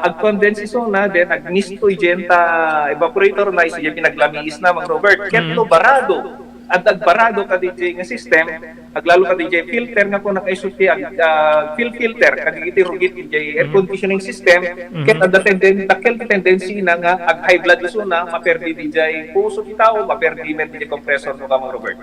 ag-condense iso na then agnisto igenta evaporator na iso yung pinaglamiis na Mang Robert ketlo barado at agbarado ka DJ nga system aglalo ka DJ filter nga kung nakaisuti filter kagigiti rugit DJ air conditioning system ket ada tendency na nga ag high blood iso na maperdi DJ puso ti tao maperdi men DJ compressor no Mang Robert.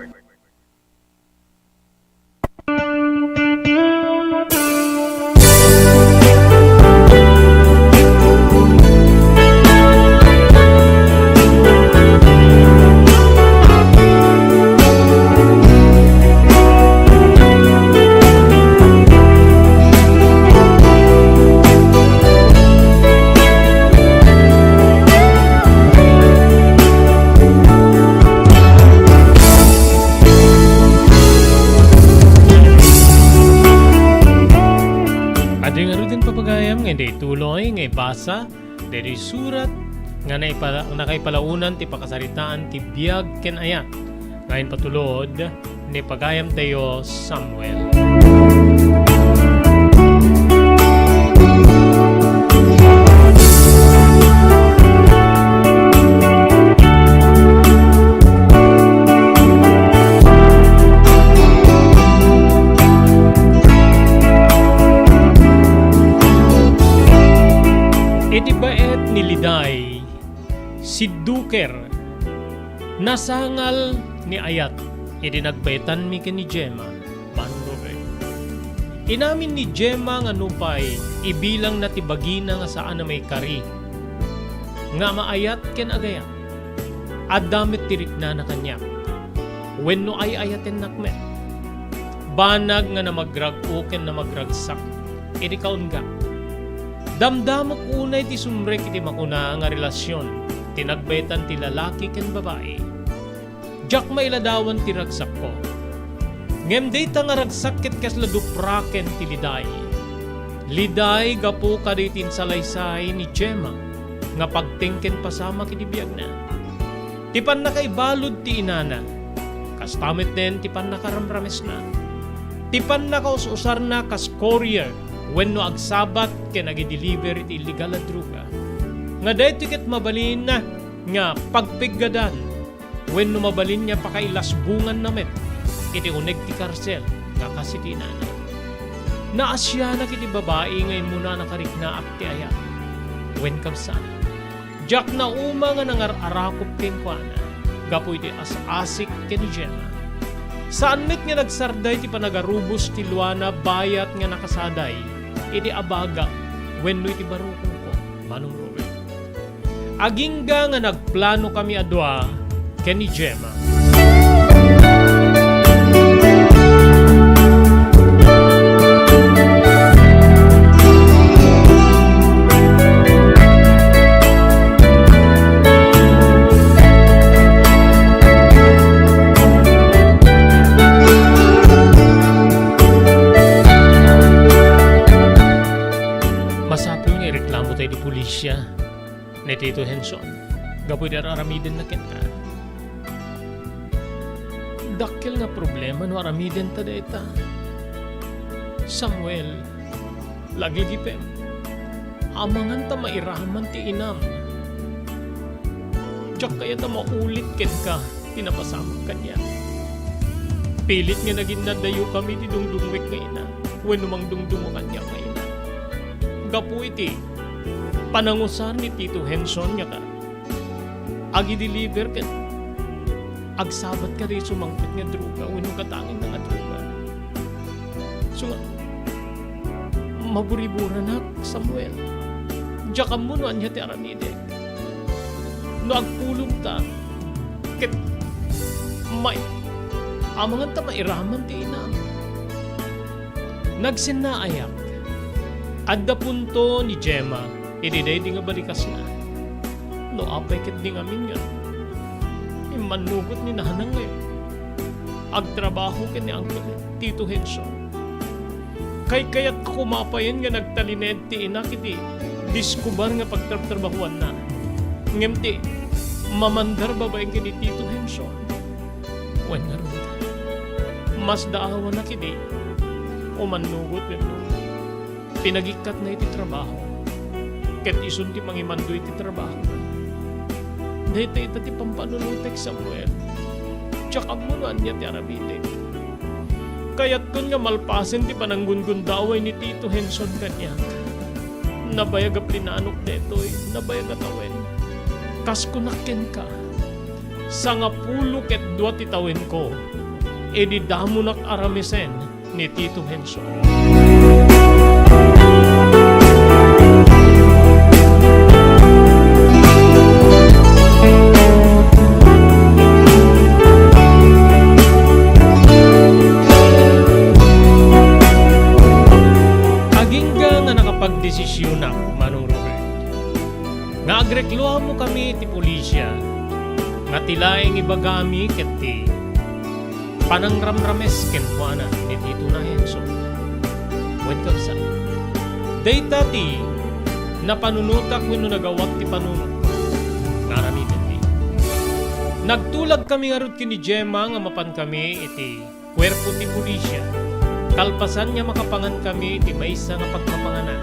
hindi tuloy, ngay basa, diri surat, nga nakaipalaunan ti pakasaritaan ti biyag ken ayat. Ngayon patulod, ni pagayam tayo Samuel. Iti baet ni Liday, si Duker, nasangal ni Ayat, iti nagbaetan mi ken ni Gemma, Bandore. Inamin ni Gemma nga nupay, ibilang na tibagina nga saan na may kari, nga maayat ken agayat, at damit tirik na kanya, wenno ay ayaten nakmet, banag nga na magrag-o ken na magragsak, iti kaun ga. Damdamok unay ti sumrek iti makuna nga relasyon, tinagbetan ti lalaki ken babae. Jak mailadawan ti ragsak ko. Ngem dayta nga ragsak ket kasla dupraken ti Liday. Liday gapu kaditin salaysay ni Gemma, nga pagtingken pasama kiti biyag na. Ti pan nakaibalod ti inana, kastamit den ti pan nakaramrames na. Ti pan nakaususar na kas courier, wenno agsabat ken agi-deliver iti illegal na druga. Nga dayto ket mabalin na nga pagpiggadan wenno mabalin niya pakailasbungan namet iti uneg ti karsel nga kasitinana. Naasya na kiti babae ngayon muna nakariknaak ti ayat. Wen kabsat. Jak na uma nga nangar-arakop ken kuana gapu iti as-asik ken Gemma. Saan met nga nagsarday ti panagarubos ti Luana bayat nga nakasaday iti abaga wenno iti barukong ko Manong Robert. Agingga nga nagplano kami adwa ken ni Gemma. Di pulisya ni Tito Henson gapoy der aramiden na kenta dakkel nga problema no aramiden ta deta Samuel lagi gipem amangan ta mairaman ti inam jak kaya ta maulit ken ka tinapasama kanya pilit nga naging nadayo kami ti dungdungwek nga ina wenno mang dungdungo kanya nga ina gapu iti panangusar ni Tito Henson niya ka. Agi-deliver ka. Agsabat ka rin sumangkot nga druga. Unong katangin na nga druga. So nga, maburibura na Samuel. Diyakam mo noan niya ti aramidek. No agpulong ta. Ket may amangan ta mairaman ti ina. Nagsinaayak. Adda punto ni Gemma. Ididay di nga balikas na. No apay ket di nga minyan. Manugot ni nahanang ngayon. Agtrabaho ken ni Uncle Tito Henson. Kay kayat kumapayan nga nagtalined ti ina kiti diskubar nga pagtrabahuan na. Ngem ti mamandar babaeng kini Tito Henson. Wen nga ron. Mas daawa na kiti o manugot wenno. Pinagikat na iti trabaho. Ket isun ti mangimandoy ti trabaho. Dahil ito ti pampanunutek Samuel. Tsaka munuan niya ti arabitek. Kaya't kun nga malpasen ti pananggungun daway ni Tito Henson kanya. Nabayag a plinanok detoy, nabayag a tawen. Kas kunakken ka. Sa nga pulo ket dua ti tawen ko, edi damo nak aramisen ni Tito Henson. Pagdesisyon na, Manong Robert. Nga agrekluha mo kami ti pulisya, nga tilaeng ibagami ket ti panangramrames ken kuana ni Tito na Henson. Wen kabsa. Dayta ti na panunutak wenno nagawat ti panunot ko. Naramitin di. Nagtulag kami nga rod kini Gemma nga mapan kami iti kwerpo ti pulisya. Kalpasan niya makapangan kami iti maysa nga pagpapanganan.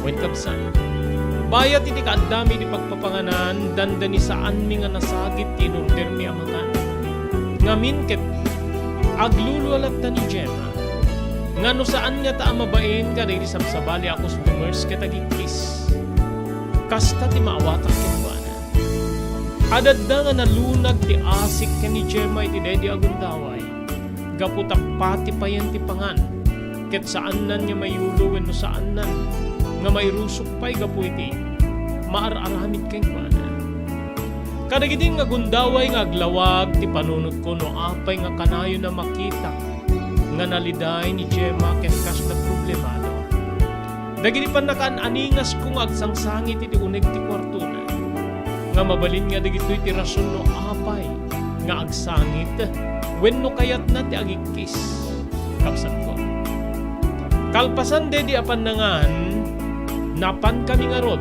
Wen kabsan. Bayat iti kaadami di pagpapanganan dandani saan mi nga nasagit ti inorder mi amakan. Ngamin ket aglulualat ta ni Gemma. Ngano saan niya ta amabain ka dahil sabsabali ako sa dumers ketagikis. Kasta ti maawatak kinwana. Adadda nga nalunag ti asik ka ni Gemma iti dedi agundaway. Gaputak pati pa yan ti pangan. Ket saan nan niya mayulo wenno saan nan nga mairusok pa'y gapu iti maararamid kay kuana. Kadagiding nga gundaway nga aglawag ti panunot ko no apay nga kanayo na makita nga naliday ni Gemma ken kas na problemado. Dagiti pan nakaan-aningas ko nga agsangsangit iti uneg ti kwartuna. Nga mabalin nga dagitoy ti rason no apay nga agsangit wenno kayat na ti agikis. Kapsat ko. Kalpasan dedi apan nangan napan kami nga rod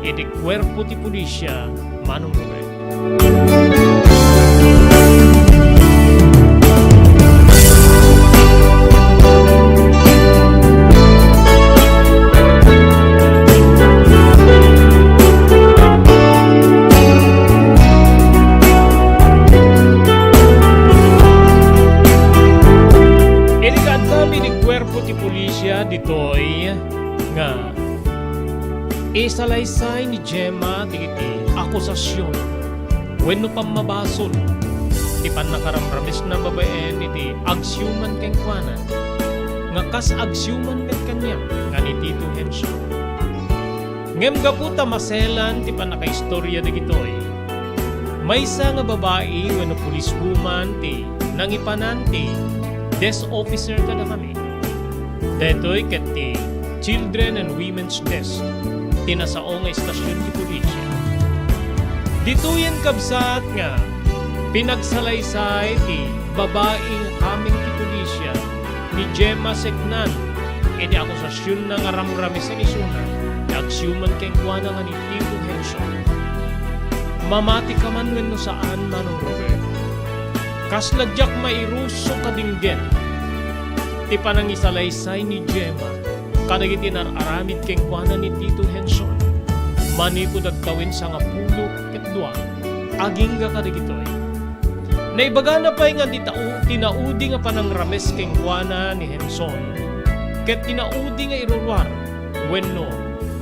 iti kwerpo ti pulisya manong Robert. Ditoy nga isalaysay ni Gemma digiti akusasyon wenno pamabasol ti pannakaramramis na babaen iti agsyuman ken kuana nga kas agsyuman ken kanya nga ni Tito Henson. Ngem gaputa maselan ti pannakaistorya digitoy maysa nga babae wenno policewoman ti nangipanan ti desk officer kada kami. Detoy ket ti Children and Women's Desk tinasao nga istasyon ti pulisya. Ditoyen kabsat nga pinagsalaysay ti babaeng kaming ti pulisya ni Gemma Secnan iti akusasyon na nga ramrami sa isuna ti agsyuman ken kuana nga ni Tito Henson. Mamati ka man wenno saan manong Robert. Kasladyak mairuso kadinggen ti panangisalaysay ni Gemma kadagiti nararamid keng kuana ni Tito Henson manipod agtawin sa nga pulo ket dua aging ga kadagitoy naibaga na pa'y nga tinaudi nga panangrames keng kuana ni Henson ket tinaudi nga irurwar wenno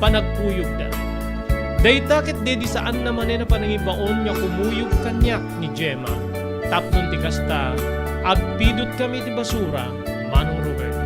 panagkuyog da dayta ket dedi saan naman na panangibaon nga kumuyog kanyak ni Gemma tapnon ti kasta agpidot kami ti basura manong Robert.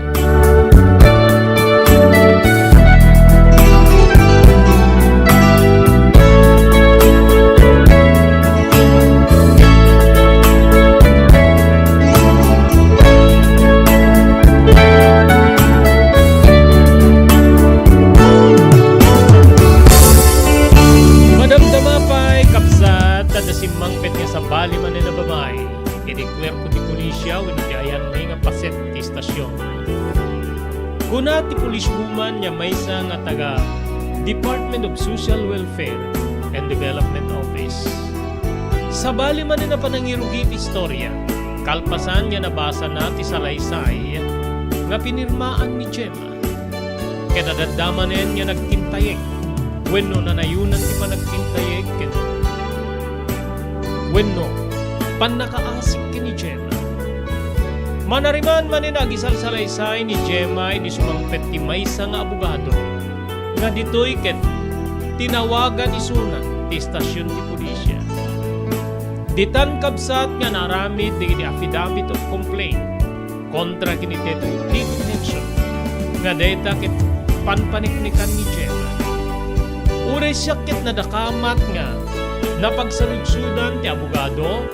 Madamdama pa'y kapsat tadasimang pet nga sa bali man na babae iti kwerpo ti pulisya wenno ti ayan nga paset ti istasyon. Kuna ti policewoman nya maysa nga taga Department of Social Welfare and Development Office. Sa bali man na panangirugi ti istorya, kalpasan nya nabasa na ti salaysay nga pinirmaan ni Gemma. Kedadadamanen nya nagtintayek wenno nanayunan ti panagtintayek ken wenno pannakaasik ni Gemma. Manariman manin agisalsalaysay ni Gemma ini sumangpet ti maysa nga abogado nga ditoy ket tinawagan isuna ti istasyon ti pulisya. Ditan kabsat nga naramid digiti affidavit of complaint kontra kini Tito Henson nga dayta ket panpaniknikan ni Gemma. Uray siya ket nadakamat nga napagsaludsudan ti abogado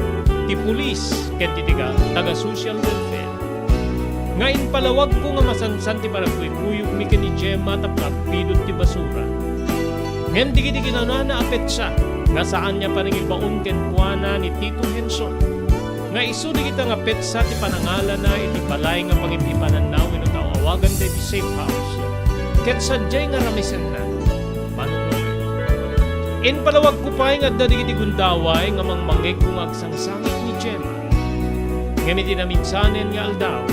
ti pulis ken ti taga social welfare. Ngayon palawag ko nga masansan ti paragkuyog mi ken ni Gemma tapno agpidot ti basura. Ngayon digi-digi na naapet siya nga saan niya panangibaon ken kuana ni Tito Henson. Nga isu di kita nga petsa ti panangalan na iti balay nga pangitipanan na wenno awagan ti safe house. Ket sadyay nga ramisen na In palawag ko pa nga dadigiti gundaway nga mangmangeg kung agsangsangit ni Gemma. Ngamitin na minsanen nga aldaw.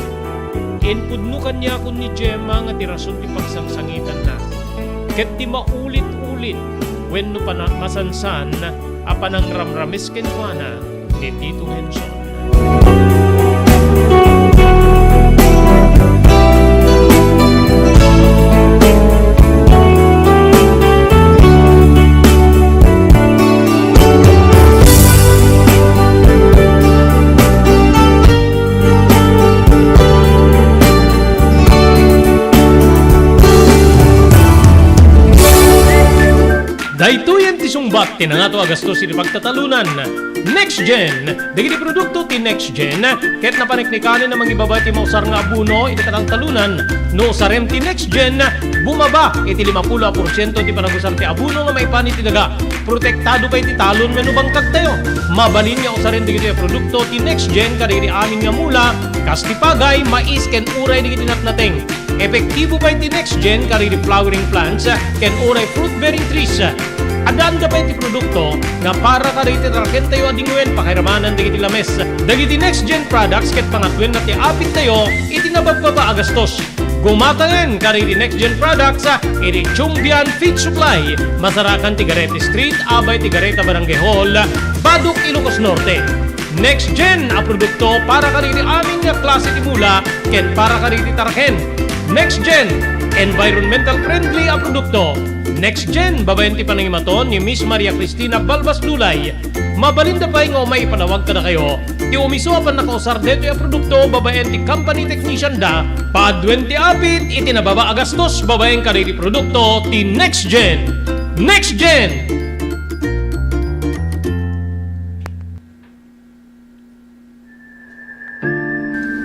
In pudnukan niya kun ni Gemma nga tirason ti pagsangsangitan na. Ket di maulit-ulit wenno pa na masansan apanang ramrames kenwana ni Tito Henson. Daytoyan ti sungbat ti nangato agastos iti pagtatalunan. Next Gen, dagiti produkto ti Next Gen, ket napaniknikanin na mangibaba ti mausar nga abuno iti katang talunan. No sarem ti Next Gen, bumaba iti 50% ti panagusar ti abuno nga maipani ti daga. Protektado pa iti talon wenno bangkag tayo. Mabalin nga usaren digiti produkto ti Next Gen kadagiti amin nga mula, kas ti pagay, mais ken uray digiti natnateng. Epektibo pa iti Next Gen kadagiti flowering plants ken uray fruit bearing trees. Adanda pa iti produkto nga para kadagiti traken tayo adingwen pakiramanan digiti lames. Dagiti Next Gen products ket pangatwen na ti apit tayo iti nabababa agastos. Gumatangan kadagiti Next Gen products iti Chumbian Feed Supply, Masarakan Tigarete Street, Abay Tigareta Barangay Hall, Baduk Ilocos Norte. Next Gen a produkto para kadagiti amin nga klase ti mula ket para kadagiti tarken. Next Gen environmental friendly a produkto. Next Gen, babayan ti panangimaton ni Miss Maria Cristina Balbas Lulay. Mabalinda pa nga may panawag ka na kayo. Ti umiso apan nakausar deto yung produkto, babayan ti company technician da. Paadwen ti apit, iti nababa agastos, babayan ka rin ti produkto, ti Next Gen. Next Gen!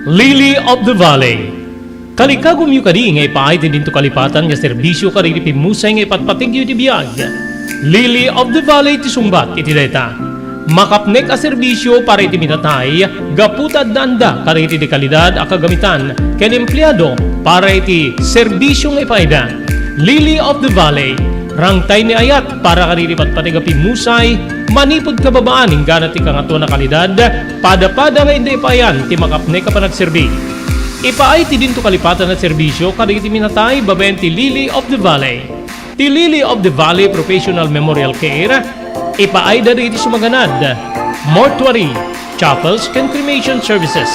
Lily of the Valley. Kalikagom yu kadi ngay paay ti dinto kalipatan nga serbisyo kadi ti pimusay ngay patpatigyo ti biyag. Lily of the Valley ti sumbat iti deta. Makapnek a serbisyo para iti minatay, gaputad danda kadi iti kalidad a kagamitan ken empleyado para iti serbisyo ngay paida. Lily of the Valley, rangtay ni ayat para kadi iti patpatiga pimusay, manipod kababaan ingana ti kangato na kalidad, pada-pada nga hindi payan ti makapnek a panagserbi. Ipaay ti dinto kalipatan at serbisyo kadagiti minatay babayan ti Lily of the Valley. Ti Lily of the Valley Professional Memorial Care, ipaay dagiti sumaganad, mortuary, chapels, ken cremation services.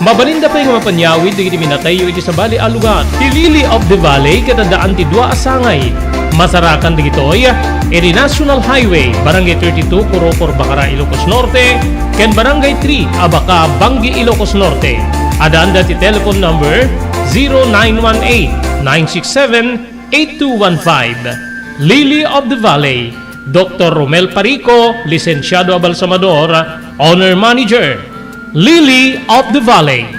Mabalinda pa yung mapanyawid dagiti minatay iti sa bali alugat. Ti Lily of the Valley kadadaan ti dua asangay. Masarakan digitoy, iti National Highway, Barangay 32, Kurokor, Bacara, Ilocos Norte, ken Barangay 3, Abaca, Bangi, Ilocos Norte. Adanda ti telephone number 0918-967-8215. Lily of the Valley, Dr. Romel Parico, Licenciado Abalsamador, Owner Manager. Lily of the Valley.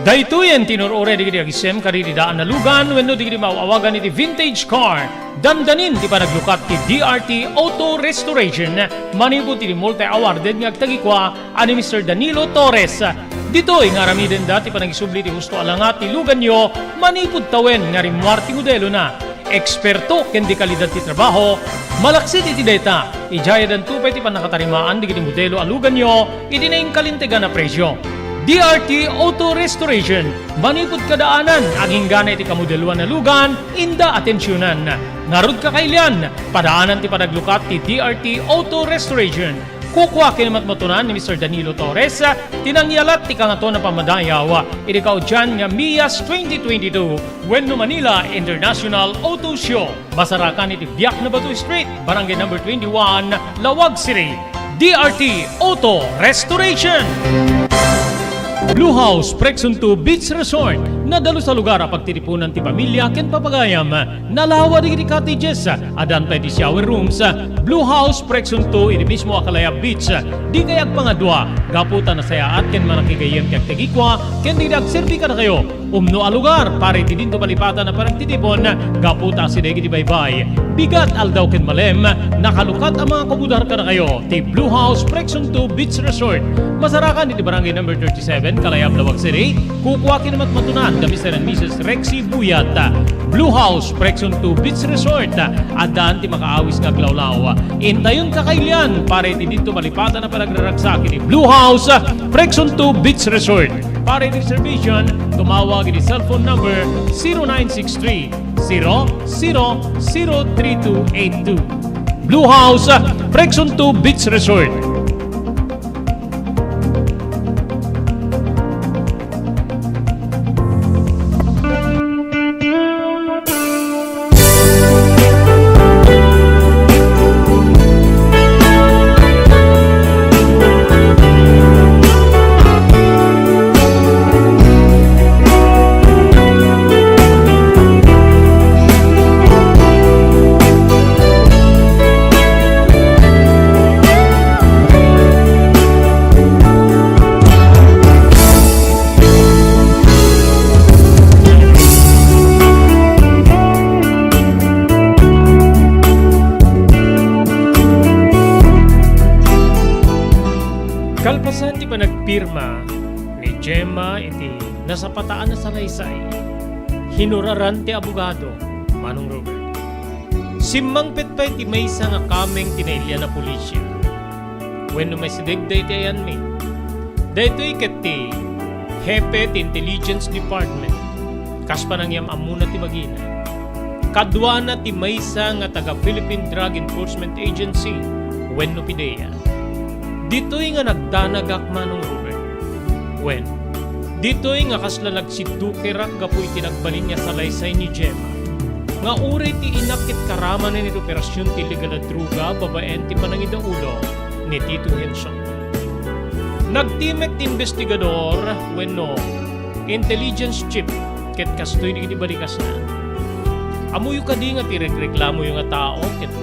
Daytoyen tinurure digiti agisem kaditi daan na lugan wenno digiti mauawagan iti vintage car. Dandanin ti panaglukat ti DRT Auto Restoration. Manipod ti multi-awarded nga agtagikwa ani Mr. Danilo Torres. Ditoy nga ramiden dati panagisubli ti husto alangat ti lugan nyo, manipod tawen nga rimwar ti modelo na. Eksperto ken di kalidad ti trabaho, malaksit iti data. Ijaya dan tupay ti panakatarimaan digiti modelo alugan nyo, iti na kalintegan na presyo. DRT Auto Restoration, manipod kadaanan, aging gana iti kamodeluan na lugan, inda atensyonan. Narod kakailian, padaanan ti padaglukat ti DRT Auto Restoration. Kukwa kinamatmatunan ni Mr. Danilo Torres, tinangyalat ti kangato na pamadayaw, iti kaudyan nga Mias 2022, Wenno Manila International Auto Show. Masarakan iti Biak na Batu Street, Barangay number 21, Lawag City. DRT Auto Restoration. Blue House Prexon 2 Beach Resort, Nadalo sa lugar a pagtitipunan ti pamilya ken papagayam. Nalawa di cottages, adan pa di shower rooms, Blue House Prection 2 iti mismo Akalaya Beach. Di kayag pangadwa, gaputan na sayaat ken manakigayem kag tegikwa, ken di agserbi ka na kayo. Umno a lugar, pare ti dinto palipatan na parang titipon, gaputa si Degi di baybay. Bigat aldaw ken malem, nakalukat ang mga komudar ka na kayo. Ti Blue House Prection 2 Beach Resort. Masarakan iti barangay number 37, Kalayab, Lawag City. Kukuha kinamat matunan, kami Mr. and Mrs. Rexy Buyat. Blue House Prection 2 Beach Resort. Adaan ti makaawis nga glawlaw. Intayon kakailian, pare ti dito malipatan na panagraragsak ni Blue House Prection 2 Beach Resort. Para reservation, tumawag ni cellphone number 0963-003282. Blue House Prection 2 Beach Resort. Kalpasan ti pa nagpirma ni Gemma iti nasa pataan na salaysay. Hinuraran ti abogado, Manong Robert. Simmang petpay ti maysa nga kameng tinailya na pulisya. Wenno may sidegday ti ayan mi. Daytoy ket ti Hepe ti Intelligence Department. Kaspa nang yam amuna ti magina. Kadwa na ti maysa nga taga Philippine Drug Enforcement Agency, wenno PIDEA. Dito'y nga nagdanagak, Manong Robert. When? Dito'y nga kasla nagsidukirak gapoy tinagbalin niya sa laysay ni Gemma. Nga uri ti inakit karaman ni operasyon ti legal na druga babaen ti panangidaulo ni Tito Henson. Nagtimek ti investigador wenno intelligence chief ket kastoy di balikas na. Amuyo kadi nga ti reklamo yung nga tao ket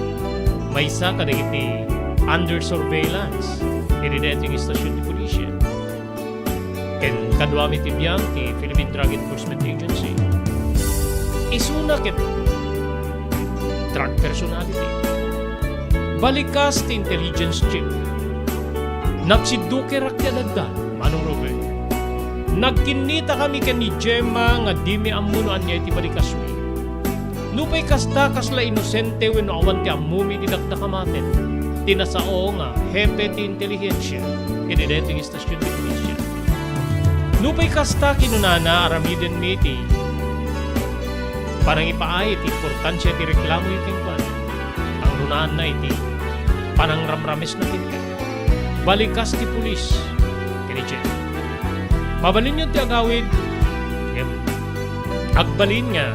maysa kadagiti under surveillance irideting istasyon di pulisya. Ken kadwami ti biyang ti Philippine Drug Enforcement Agency. Isuna ket drug personality. Balikas ti intelligence chief. Nagsidukerak ti adda, Manong Robert. Nagkinita kami ken ni Gemma nga di mi ammunoan niya iti balikas mi. Nupay kasta kasla inosente wenno awan ti ammumi ti dagdakamaten. Tinasao nga hepe ti intelihensya inideting istasyon ti pulisya. Nupay kasta kinunana aramiden mi ti parang ipaay ti importansya ti reklamo iting kwan. Ang runaan na iti panang ramrames na tinka. Balikas ti pulis kinichen. Mabalin yun ti agawid agbalin nga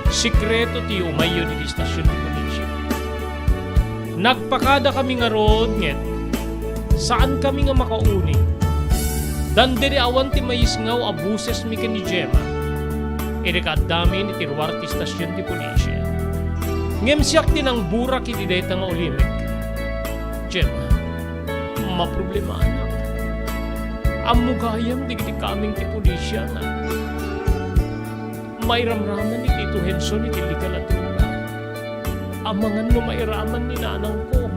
sikreto ti umayo ti istasyon ti pulisya. Nagpakada kami nga road nget. Saan kami nga makauni? Dandiri awan ti mayisngaw abuses mi ken ni Gemma. Irikadami ni tirwar ti stasyon ti pulisya. Ngem siyak ti nang burak iti dayta nga ulimek. Gemma, maproblema anak. Amugayam digiti kaming ti pulisya nga. May ramraman ni Tito Henson iti legal at druga. Amangan no mairaman ni nanang ko.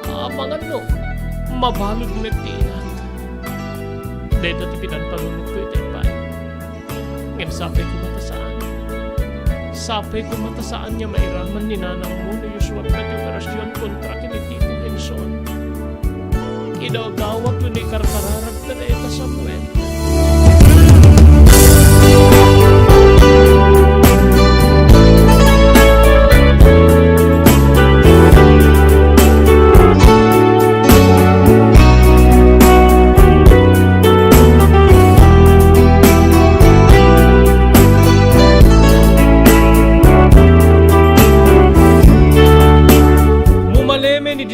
Amangan no, mabalod mo nagtiinak. Dito ti pinagpanunod ko ito ipay. Ngayon sapay ko matasaan. Sapay ko matasaan niya mairaman ni nanang mo na yusuwag na operasyon kontra kini Tito Henson. Idawag ko ni karkararag na ito Samuel.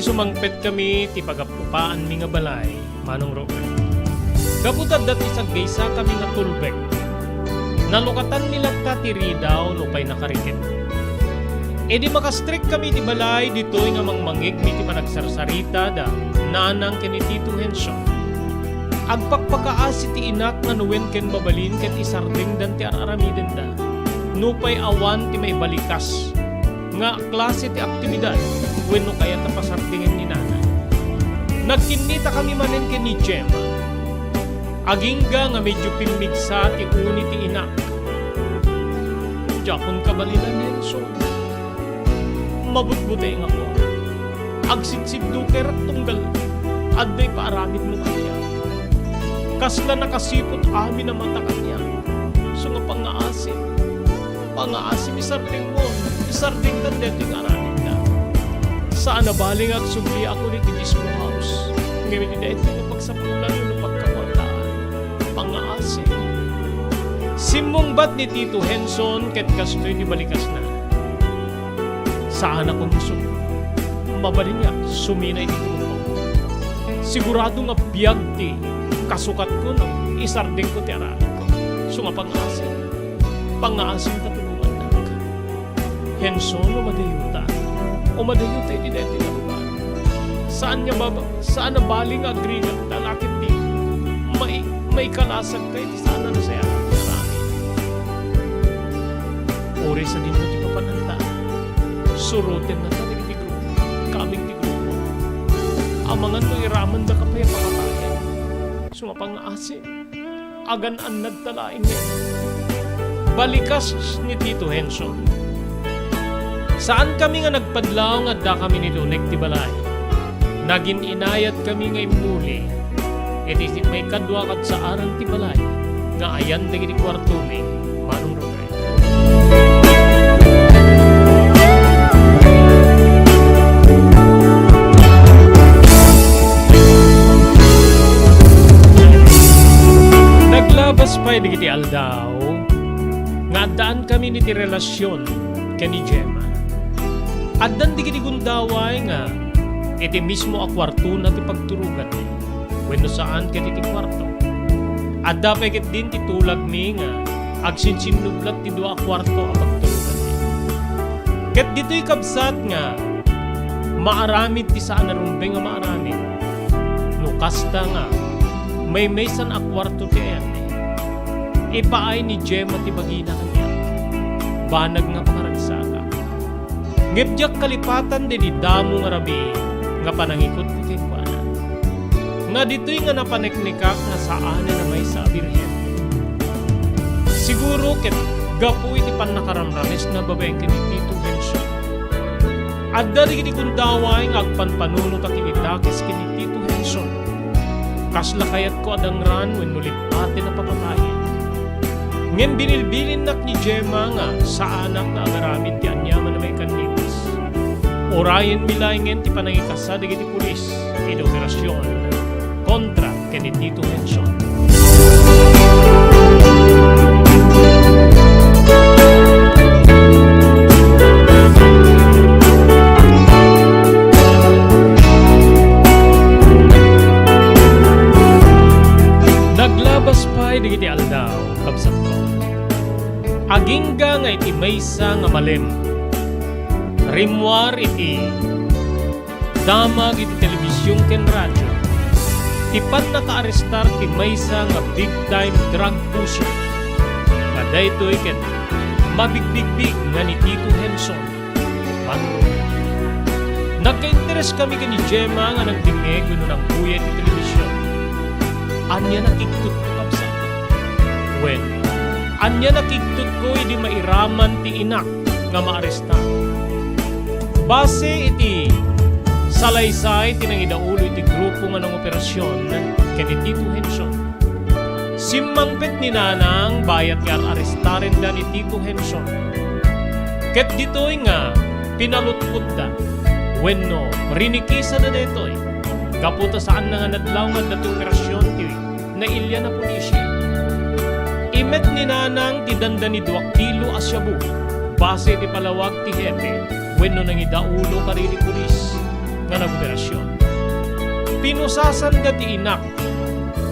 Sumangpet kami ti pagapupaan mi nga balay, Manong Robert. Kaputad dati sa gaysa kami nga tulbek. Nalukatan nila tatiri daw no pa'y nakarikit. E di makastrict kami ti balay dito'y nga mangmangik mi ti panagsarsarita da nanang ken Tito Henson. Agpakpakaasi ti inak nga nuwen ken babalin ken isarding dan ti araramiden da. Nupay awan ti may balikas nga klase ti aktibidad wenno kaya tapasardingen ni nanay. Nagkinita kami manen ken ni Gemma. Agingga nga medyo pimmigsa ti uni ti inak. Jakon kabalinan Henson. Mabutbutay nga ko. Agsidsidduker at tunggal. Adday paaramid mo kanya. Kasla nakasipot amin na mata kanya. So nga pangaasim. Pangaasim isarding mo. Isarding tandet yung aramid na. Saan na baling at subli ako ni Tinismo House. Ngayon ni dahil na pagsapulan ng pagkawartaan. Pangaasim. Simong bat ni Tito Henson ket kastoy ni balikas na. Saan ako gusto? Mabalin niya, suminay di grupo. Sigurado nga biyag ti, kasukat ko no, isarding ko ti aralit ko. So nga pang-asin tatulungan na. Henson o madayuta, o madayuta iti deti na lugar. Saan na baling agreement na lakit di, may kalasag kayo ti sana na saya ti arami. Uri sa din mo ti papananda. Surutin na ta di grupo, kaming di grupo. Amangan to iraman da kapay pakatayan. Sumapang-asin, agan-an nagtalain niya. Balikas ni Tito Henson. Saan kami nga nagpadlaw nga da kami ni Lunek ti balay. Naging inayat kami nga imuli. Iti may kadwa kat sa aran ti balay. Nga ayan da giti kwarto ni Manong Roque. Naglabas pa digiti aldaw nga daan kami niti relasyon ken ni Gemma. Addan digiti gundaway nga iti mismo a kwarto na ti pagturugan ni. Wenno saan ket iti kwarto. Adda pa ket din ti tulag mi nga agsinsinublat ti dua a kwarto a pagturugan ni. Ket dito'y kabsat nga maaramid ti saan na rumbeng nga maaramid. No kasta nga may maysan a kwarto ti ayan ni. Ipaay ni Gemma ti bagina kanya. Banag nga pangaragsaga. Ngepjak kalipatan din damo nga rabi nga panangikot ti kuana. Nga dito'y nga napaneknikak nga saan na may sa Birhen. Siguro ket gapu iti panakaramrames na babaeng kini Tito Henson. Adda di kini kundaway nga agpanpanuno ta kini dakes kini Tito Henson. Kasla kayat ko adang ran wenno lipate na papatayin. Ngem binilbilin nak ni Gemma nga sa anak na agaramid ti anyaman na may kanlinis. Orayen milayngen ti panangikasa digiti pulis iti operasyon kontra ken ni Tito Henson. Naglabas pa digiti aldaw kabsat ko. Agingga nga iti maysa nga malem. Rimwar iti damag iti telebisyon ken radyo. Tipan nakaarestar ti maysa nga big time drug pusher. Nga daytoy ken mabigbigbig nga ni Tito Henson. Nagka-interes kami ken ni Gemma nga nagtingeg wenno nang buya ti telebisyon. Anya nakiktot ko kapsa. Anya nakiktot ko idi mairaman ti inak nga maaresta. Base iti salaysay tinangidaulo iti grupo nga ng operasyon ken ni Tito Henson. Simmangpet ni nanang bayat nga arestaren da ni Tito Henson. Ket ditoy nga pinalutput da wenno rinikisa na detoy. Kaputa saan na nga nadlaw nga dati operasyon ti na ilya na pulisya. Imet ni nanang ti danda ni 2 kilo asyabu base ti palawag ti hepe wenno nang idaulo kariri pulis nga nag-operasyon. Pinusasan da ti inak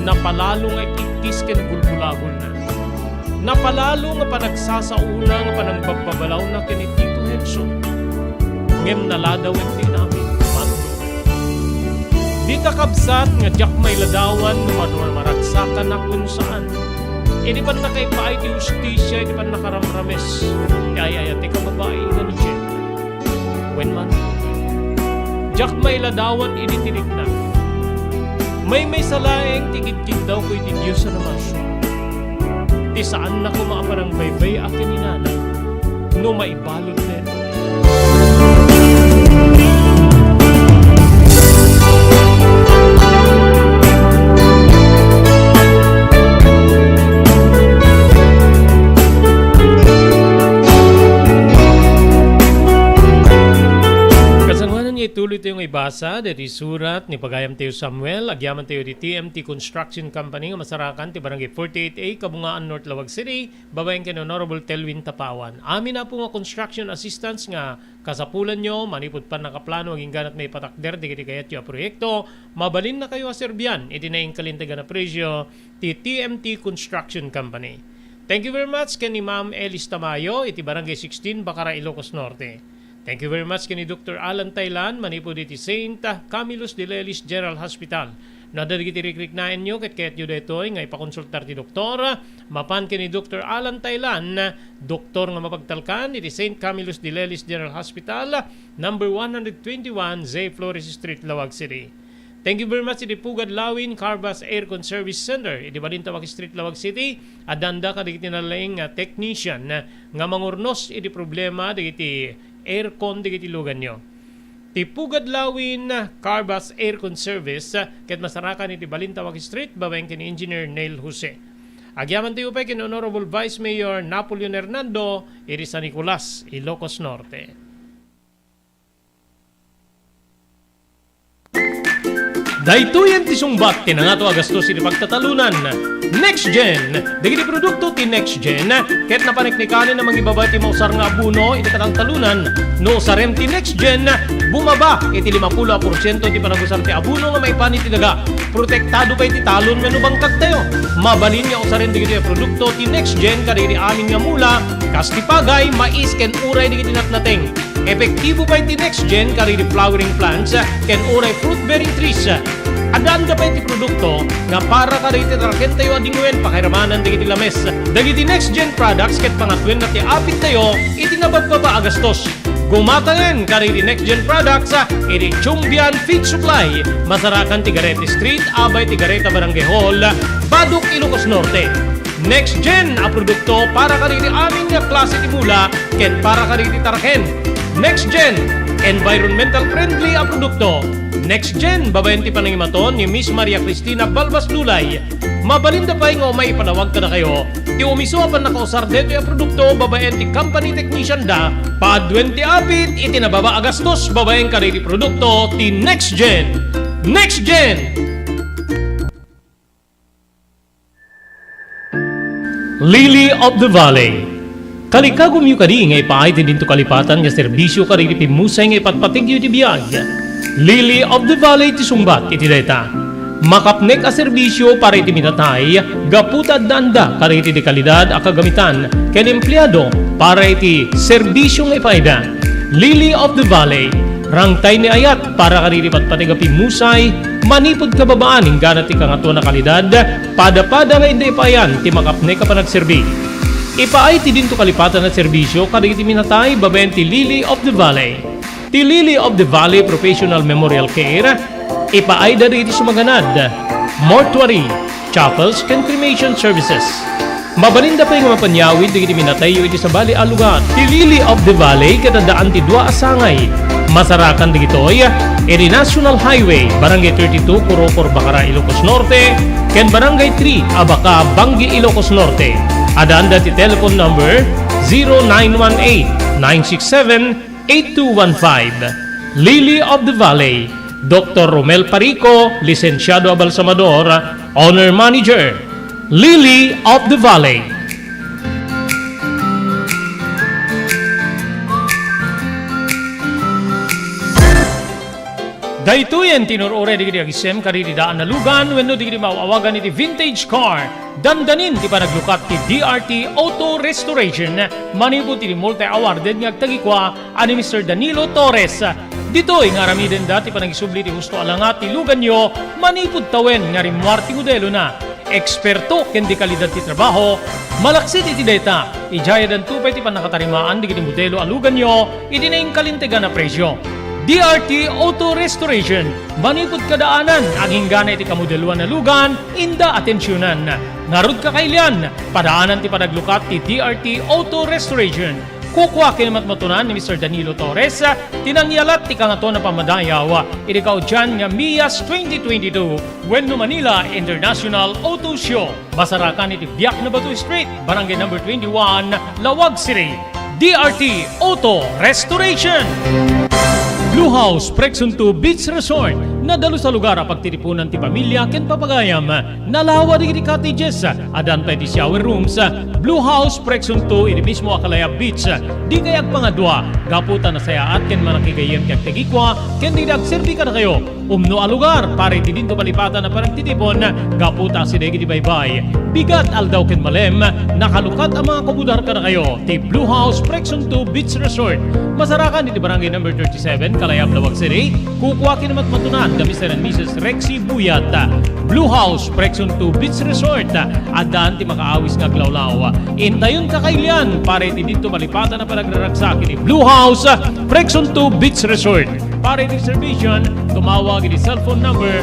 na palalo nga itikis ken bulbulagol na. napalalo nga panagsasauna nga panagbagbabalaw na kini Tito Henson. Ngem naladawin din namin, mando. Di kakabsat nga diyak may ladawan nga maragsakan na kung saan. E di pa nakaipaay ti justisya, di pa nakaramrames. Kaya ti kababae nga ni Jen. When man, diyak may ladawan initinig na. May salaeng tigit-tig daw ko iti Diyos na naman siya. Ti saan na ko maaparang baybay akin ni Nana, no maibalot neto. Ituloy tayong ibasa dito surat ni Pagayam Teo Samuel, agyaman tayo di TMT Construction Company nga masarakan ti Barangay 48A, Kabungaan, North Lawag City, babaeng ken Honorable Telwin Tapawan. Amin na po nga construction assistance nga kasapulan nyo, manipod pa nakaplano aging ganat may patakder, di kayat yung proyekto, mabalin na kayo aserbian, iti na yung kalintagan na presyo ti TMT Construction Company. Thank you very much kani Ma'am Elis Tamayo, iti Barangay 16, Bacara, Ilocos Norte. Thank you very much kini Dr. Alan Taylan, manipod iti St. Camillus de Lelis General Hospital. Nadari kiti riknaen nyo, kayat nyo detoy, nga ipakonsultar ti doktor. Mapan kini Dr. Alan Taylan, doktor nga mapagtalkan, iti St. Camillus de Lelis General Hospital, number 121, Zay Flores Street, Lawag City. Thank you very much iti Pugad Lawin Carbas Aircon Service Center, iti Balintawak Street, Lawag City. Adanda ka digiti nalaing technician nga mangurnos iti problema digiti aircon digiti lugan nyo. Ti Pugad Lawin Carbas Aircon Service ket masarakan iti Balintawak Street, babaeng kini Engineer Neil Jose. Agyaman tayo pa kini Honorable Vice Mayor Napoleon Hernando, iti San Nicolas, Ilocos Norte. Daytoyen ti sungbat ti nangato agastos iti pagtatalunan. Next Gen, dagiti produkto ti Next Gen, ket napaniknikanin na mangibaba ti mausar nga abuno iti katang talunan. No sarem ti Next Gen, bumaba iti 50% ti panagusar ti abuno nga maipan iti daga. Protektado pa iti talon wenno bangkag tayo. Mabalin nga usarin digiti produkto ti Next Gen kadiri amin nga mula, kas ti pagay, mais ken uray digiti natnateng. Epektibo pa iti Next Gen kadiri flowering plants ken uray fruit bearing trees. Adanda pa iti produkto nga para kadagiti tarken tayo adingwen pakiramanan digiti lames. Dagiti Next Gen products ket pangatwen na ti apit tayo iti nabababa agastos. Gumatangan kadagiti Next Gen products iti Chumbian Feed Supply, Masarakan ti Garete Street, Abay ti Gareta Barangay Hall, Baduk, Ilocos Norte. Next Gen a produkto para kadagiti amin nga klase ti mula ket para kadagiti tarken. Next Gen environmental friendly a produkto. Next Gen, babayan ti panangimaton ni Miss Maria Cristina Balbas Lulay. Mabalinda pa yung may panawag ka na kayo. Ti umiso apan nakausar dito yung produkto, babayan ti company technician da. Paadwen ti apit, iti nababa agastos, babayan ka rin ti produkto, ti Next Gen. Next Gen! Lily of the Valley. Kalikagom yu kadi ngay paay ti dinto kalipatan nga serbisyo kadi ti musay ngay patpatig yu ti biyag. Lily of the Valley ti sumbat iti dayta. Makapnek a serbisyo para iti minatay, gaputad danda kadi iti di kalidad a kagamitan ken empleyado para iti serbisyo nga ipaida. Lily of the Valley, rangtay ni ayat para kadi iti patpatigapi musay, manipod kababaan ingana ti kangato na kalidad, pada-pada nga hindi ipayan ti makapnek a panagserbi. Ipaay ti dinto kalipatan na serbisyo kadi iti minatay babaen ti Lily of the Valley. Ti Lily of the Valley Professional Memorial Care, ipaay da iti sumaganad, mortuary, chapels, and cremation services. Mabalinda pa yung mapanyawid iti minatay iti sa bali alugan. Ti Lily of the Valley katadaan ti dua asangay. Masarakan digitoy, iti National Highway, Barangay 32, Kurokor, Bacara, Ilocos Norte, ken Barangay 3, Abaca, Bangi, Ilocos Norte. Adanda ti telephone number 0918-967-8215. Lily of the Valley, Dr. Romel Parico, Licenciado Abalsamador, Owner Manager. Lily of the Valley. Daytoyen tinurore di kiti agisem kari di daan na lugan wenno di kiti mawawagan iti vintage car. Dandanin ti panaglukat ti DRT Auto Restoration. Manipod ti multi-awarded nga agtagikwa ani Mr. Danilo Torres. Dito nga ramiden dati panagisubli ti husto alangat ti lugan nyo manipod tawen nga rimwarti modelo na. Eksperto ken di kalidad ti trabaho, malaksit iti data. Ijaya dan tupay ti panakatarimaan di kiti modelo alugan nyo, iti na kalintegan na presyo. DRT Auto Restoration, manipod kadaanan, aging gana iti kamodeluan na lugan, inda atensyonan. Narod ka kailian, padaanan ti panaglukat ti DRT Auto Restoration. Kukwa kinamat matunan ni Mr. Danilo Torres, tinangyalat ti kangato na pamadayaw, irikaw dyan nga Mias 2022, Wenno Manila International Auto Show. Basarakan iti Biak na Batu Street, Barangay number 21, Lawag City. DRT Auto Restoration. Blue House Prexon 2 Beach Resort, nadalo sa lugar a pagtitipunan ti pamilya ken papagayam. Nalawa di kiti cottages, adan pa iti shower rooms. Blue House Prexon 2 iti mismo Akalaya Beach. Di kayag pangadwa, gaputan na sayaat ken manakigayem kag tegikwa, ken di nagserbi ka na kayo. Umno a lugar, pare ti dinto palipatan na parang titipon, gaputa si degi di baybay. Bigat aldaw ken malem, nakalukat ang mga komudar ka na kayo. Ti Blue House Prexon 2 Beach Resort. Masarakan iti barangay number 37, Kalayab, Lawag City. Kukwakin naman matunan da Mr. and Mrs. Rexy Buyat. Blue House Prexon 2 Beach Resort. Adaan ti makaawis nga glawlaw. Intayon kakailian, pare ti dito malipatan na panagraragsak ni Blue House Prexon 2 Beach Resort. Para reservation, tumawag ni cellphone number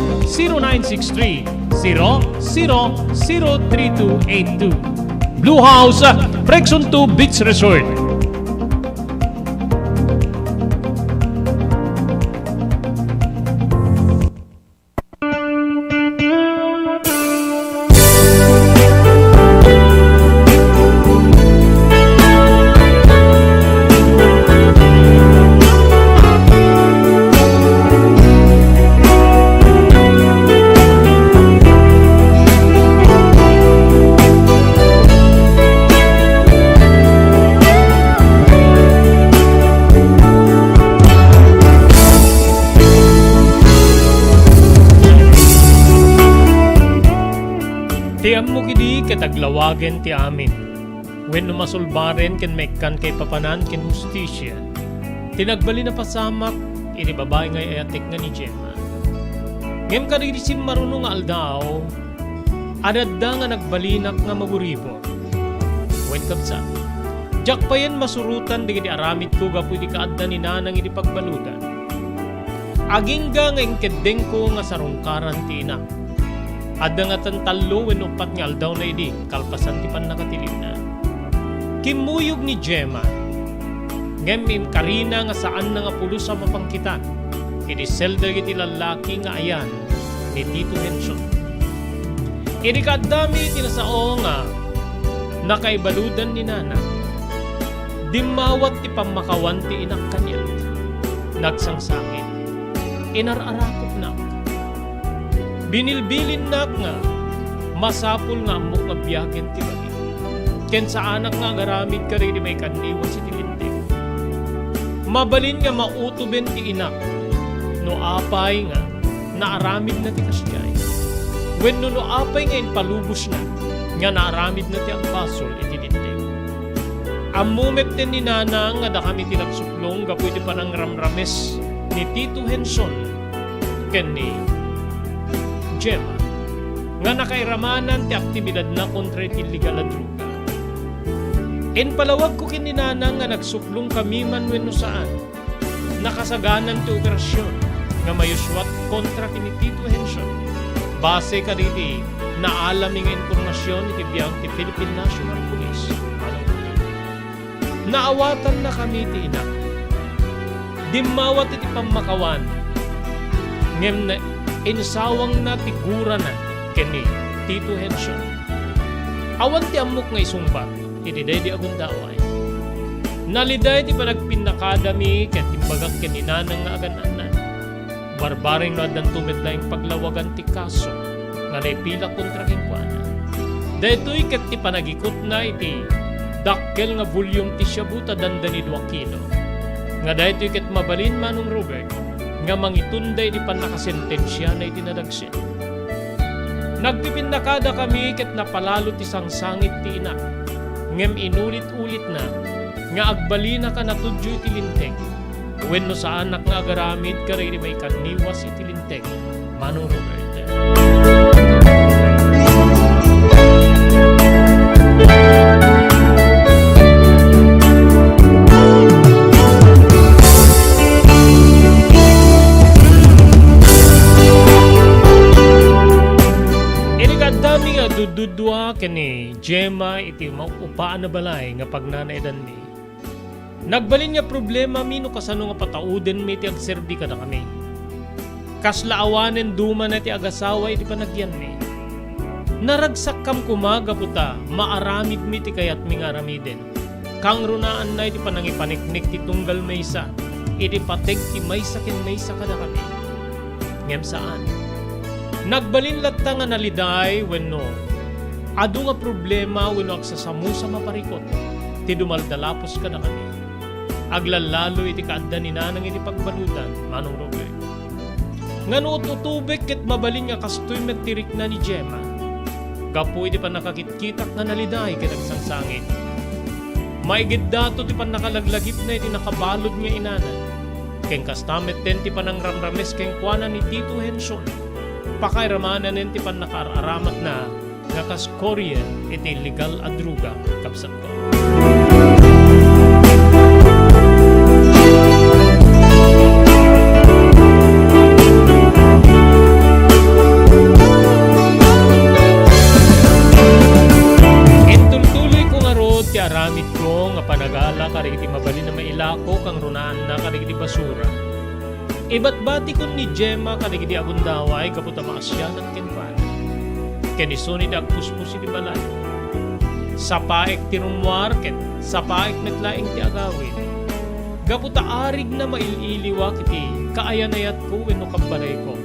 0963-000232. Blue House Prexon 2 Beach Resort. Tiam mo kidi kataglawagen ti amin. When masulbaren ken mekkan kay papanan ken hustisya. Tinagbali na pasamak, iti babae ngay ayatik nga ni Gemma. Ngem kadidisim marunong nga aldaw, adadda nga nagbalinak nga maguribo. When kabsa, jak pa yan masurutan di kiti aramid ko gapu di kaadda ni nanang iti pagbaludan. Agingga nga ingkedeng ko nga sarungkaran ti inak. Adda nga tantalo when upat nga aldaw na idi, kalpasan ti pan nakatilim na. Kimuyog ni Gemma, ngem karina nga saan na nga pulo sa mapangkitan, idi selda iti lalaki nga ayan, ni Tito Henson. Idi kadami tinasao nga, nakaibaludan ni Nana, dimawat ti pamakawan ti inak kanya, nagsangsangit, inararakot na. Binilbilin na nga, masapul nga mo nga biyakin ti bagi. Ken sa anak nga garamid ka rin may kaniwan si tilindig. Mabalin nga mautuben ti inak, no apay nga, naaramid na ti kasyay. When no apay nga inpalubos na, nga naaramid na ti ang basol iti dindig. Amumek din ni Nana nga da kami tinagsuklong gapu iti panang ramrames ni Tito Henson, ken ni Gemma, nga nakairamanan ti aktibidad na kontra ti illegal a droga. En palawag ko kininanang nga nagsuklong kami man wenno saan, nakasaganan ti operasyon nga mayuswat kontra kini Tito Henson. Base ka diti, naalami nga informasyon iti biyang ti Philippine National Police. Naawatan na kami ti inak. Dimawat iti pamakawan, ngem na insawang na tigura na kini Tito Henson. Awan ti amok nga isumbat, iti dedi akong daway. Naliday ti panagpinakadami ket timbagak kininanang nga agananan. Barbaring no adan tumid na yung paglawagan ti kaso nga naipila kontra kinkwana. Daytoy ket ti panagikot na iti dakkel nga volume ti Shabuta dandani 2 kilo. Nga daytoy ket mabalin manong Robert nga mangitunday di pan nakasentensya na itinadagsin. Nagpipindakada kami ket napalalo ti sangsangit ti ina, ngem inulit-ulit na, nga agbali na ka natudyo iti linteg, wenno sa anak nga agaramid karay di may kaniwas iti linteg, Manong Robert. Dami nga dududwa kani Gemma iti maupaan na balay nga pagnanaidan ni. Nagbalin nga problema mino kasano nga patauden mi ti agserbi kada kami. Kaslaawanen duma na ti agasawa iti panagyan mi. Naragsak kam kumaga puta, maaramid mi ti kayat mi nga aramiden. Kang runaan na iti panangipaniknik ti tunggal maysa, iti pateg ti maysa ken maysa kada kami. Ngem saan? Nagbalin latta nga naliday wenno adu nga problema wenno agsasamu sa maparikot ti dumaldalapos ka na kami. Aglalalo iti kaadda ni nanang iti pagbalutan, Manong Robert. Ngano utubek ket mabalin nga kastoy mettirik na ni Gemma. Gapu iti pan nakakitkitak nga naliday ket agsangsangit. Maigid dato ti pan nakalaglagip na iti nakabalod nga inana. Ken kastamet ten ti panang ramrames ken kuana ni Tito Henson. Pakairamanan iti pan nakaramat na nakaskoryen iti legal a druga kapsat ko. Itultuloy ko nga rod ti aramid ko nga panagala karig iti mabalin na mailako kang runaan na karig iti basura. Iba't bati ko ni Gemma kadigidi agundaway kaputa maasyanan kenpan. Kenisunid agpuspus iti balay. Sa paek ti rumwar ket sa paek metlaing ti agawin. Gaputa arig na maililiwak iti kaayanayat ko wenno kambalay ko.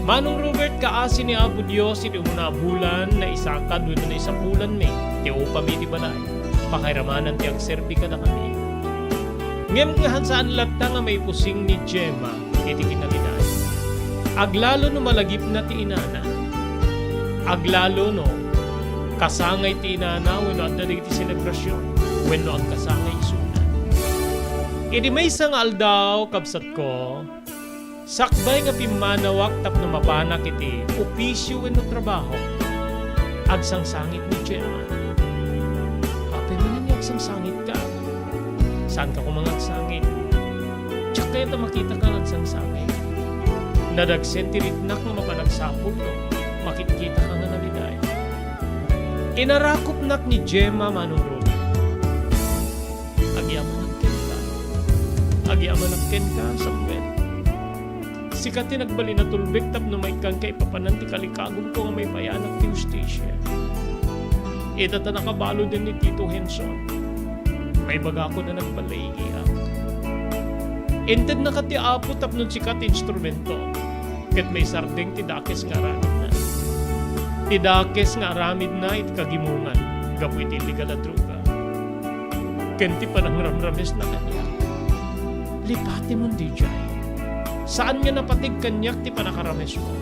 Manong Robert kaasi ni Apo Dios iti una bulan na isakad wenno na isapulan mi ti upami ti balay. Pakairamanan ti agserbi kada kami. Ngem nga saan latta nga may pusing ni Gemma iti kinaliday. Aglalo no malagip na ti inana. Aglalo no kasangay ti inana wenno adda iti selebrasyon wenno ag kasangay isuna. Iti may isang aldaw kapsat ko sakbay nga pimanawak tapno mapanak iti opisyo wenno trabaho. Agsangsangit ni Gemma. Apay man ni agsangsangit ka. Saan ka kumangagsangit? Tsak kaya ta makita ka agsangsangit. Nadagsentiritnak nga mapanagsapol no, makitkita ka nga naliday. Inarakop nak ni Gemma Manong Robert. Agyaman nagken ka. Agyaman nagken ka, Samuel. Sikati nagbali na tulbek tapno may kang kay papanan ti kalikagom ko nga may payanak ti justisya. Ita ta nakabalo din ni Tito Henson. May baga ko na nagpalaiiyak. Inted na kati apo tapnon sikat instrumento. Ket may sardeng tidakes nga aramid na. Tidakes nga aramid na it kagimungan. Gapu iti legal a druga. Kenti pa nang ramrames na kanya. Lipati mo di jay. Saan nga napatig kanyak ti panakarames mo?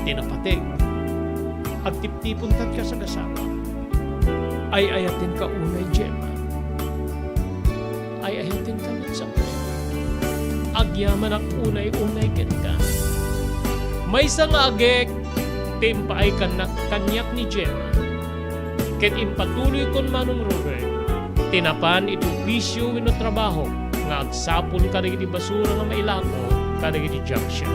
Tinapatig. Agtip-tipon tat ka sa gasama. Ay ayatin ka unay, Gemma. Ay ayatin ka sa agyaman ang unay-unay ken ka. May isang agek timpaay kanak kanyak ni Gemma. Ket impatuloy kon Manong Robert. Tinapan iti opisyo wenno trabaho nga agsapol kadagiti basura nga mailako kadagiti junction.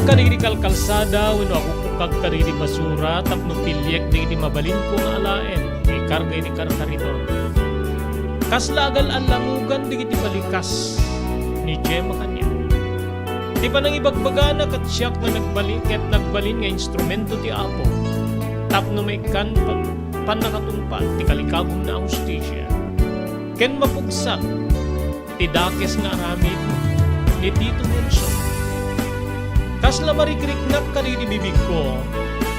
Kadagiti kalkalsada wenno ako pukag kadagiti basura tapno pilyek digiti mabalin ko nga alaen ikarga iti karkariton. Kaslagal ang langugan digiti balikas ni Gemma kanya. Di pa nang ibagbaga na kat siyak na nagbalin nga instrumento ti Apo tapno may kan panakatumpa ti kalikagom na hustisya. Ken mapugsak ti dakes nga aramid ni Tito Henson. Kasla marikriknak kanini bibig ko,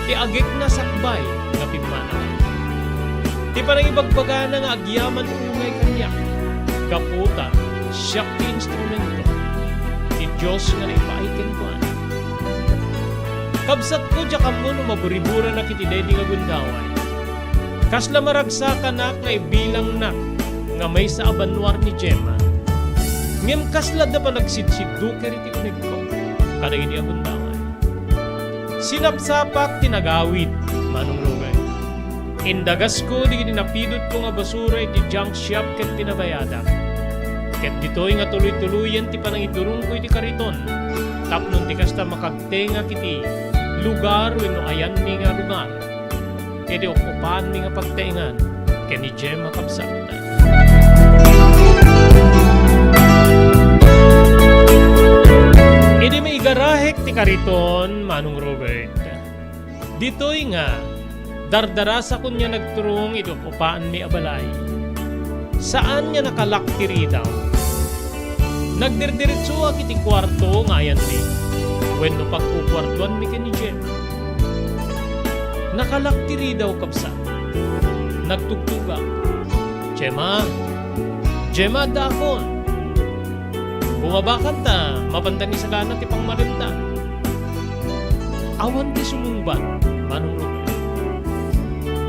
ti agik na sakbay nga pigmana. Ti parang ibagbaga na nga agyaman umay kanya. Kaputa, siyak ti instrumento. Ti Diyos nga naipaikin ko. Kabsat ko diya kamo no maburibura na kitiday di nga gundaway. Kasla maragsakan na nga ibilang na nga may sa abanwar ni Gemma. Ngem kasla da pa nagsidsiddo keriti unig ko. Kada ini agundaway. Sinapsapak tinagawid manong rugay. Indagas ko di napidot ko nga basura iti junk shop ket pinabayada. Ket ditoy nga tuloy-tuluyan ti panangidurong ko iti kariton. Tapnon ti kasta makagtenga kiti lugar wenno ayan ni nga lugar. Iti okupan ni nga pagtaingan ken ni Gemma kabsatan. Iti may garahek ti kariton manong Robert. Ditoy nga dardarasa kun niya nagturong iti okupaan ni abalay. Saan niya nakalaktiri daw? Nagdirdiritso kiti kwarto nga ayan ni. Wenno pagkukwartuan mi ken ni Gemma. Nakalaktiri daw kabsa. Nagtugtuga. Gemma, Gemma dakon. Bumabakan ta, mabantan ni sagana ti pangmarinta. Awan ti sumungban, manong Robert.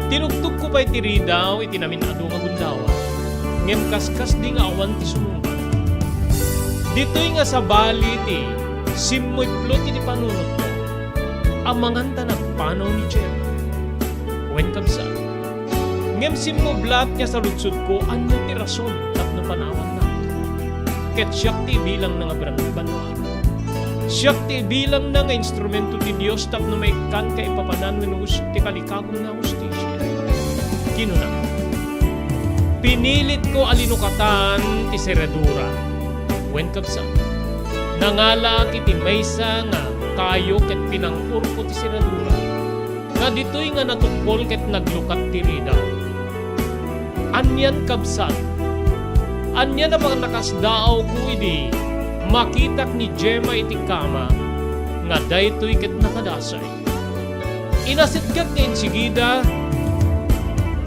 Tinugtog ko pa'y tiri daw, itinaminado nga gundawa. Ngem kaskas di nga awan ti sumungban. Dito'y nga sa bali ti, simmoy plot iti panunod ko. Amangan ta nagpanaw ni Gemma. Wen kabsa. Ngem simmo blat niya sa lutsud ko, ano ti rason tapno panawan na. Ket siyak ti bilang na nga banwa. Siyak ti bilang na nga instrumento ti Dios tapno may kan ka ipapanan wenno ti kalikagom na hustisya. Kino na? Pinilit ko alinukatan ti seredura. Wen kabsa. Nangala kiti maysa nga kayo ket pinangur ko ti seredura. Nga ditoy nga natukol ket naglukat ti ridaw. Anyan kabsat. Anya na mga nakasdaaw ko idi, makitak ni Gemma iti kama, nga daytoy ket nakadasay. Inasitgak niya insigida,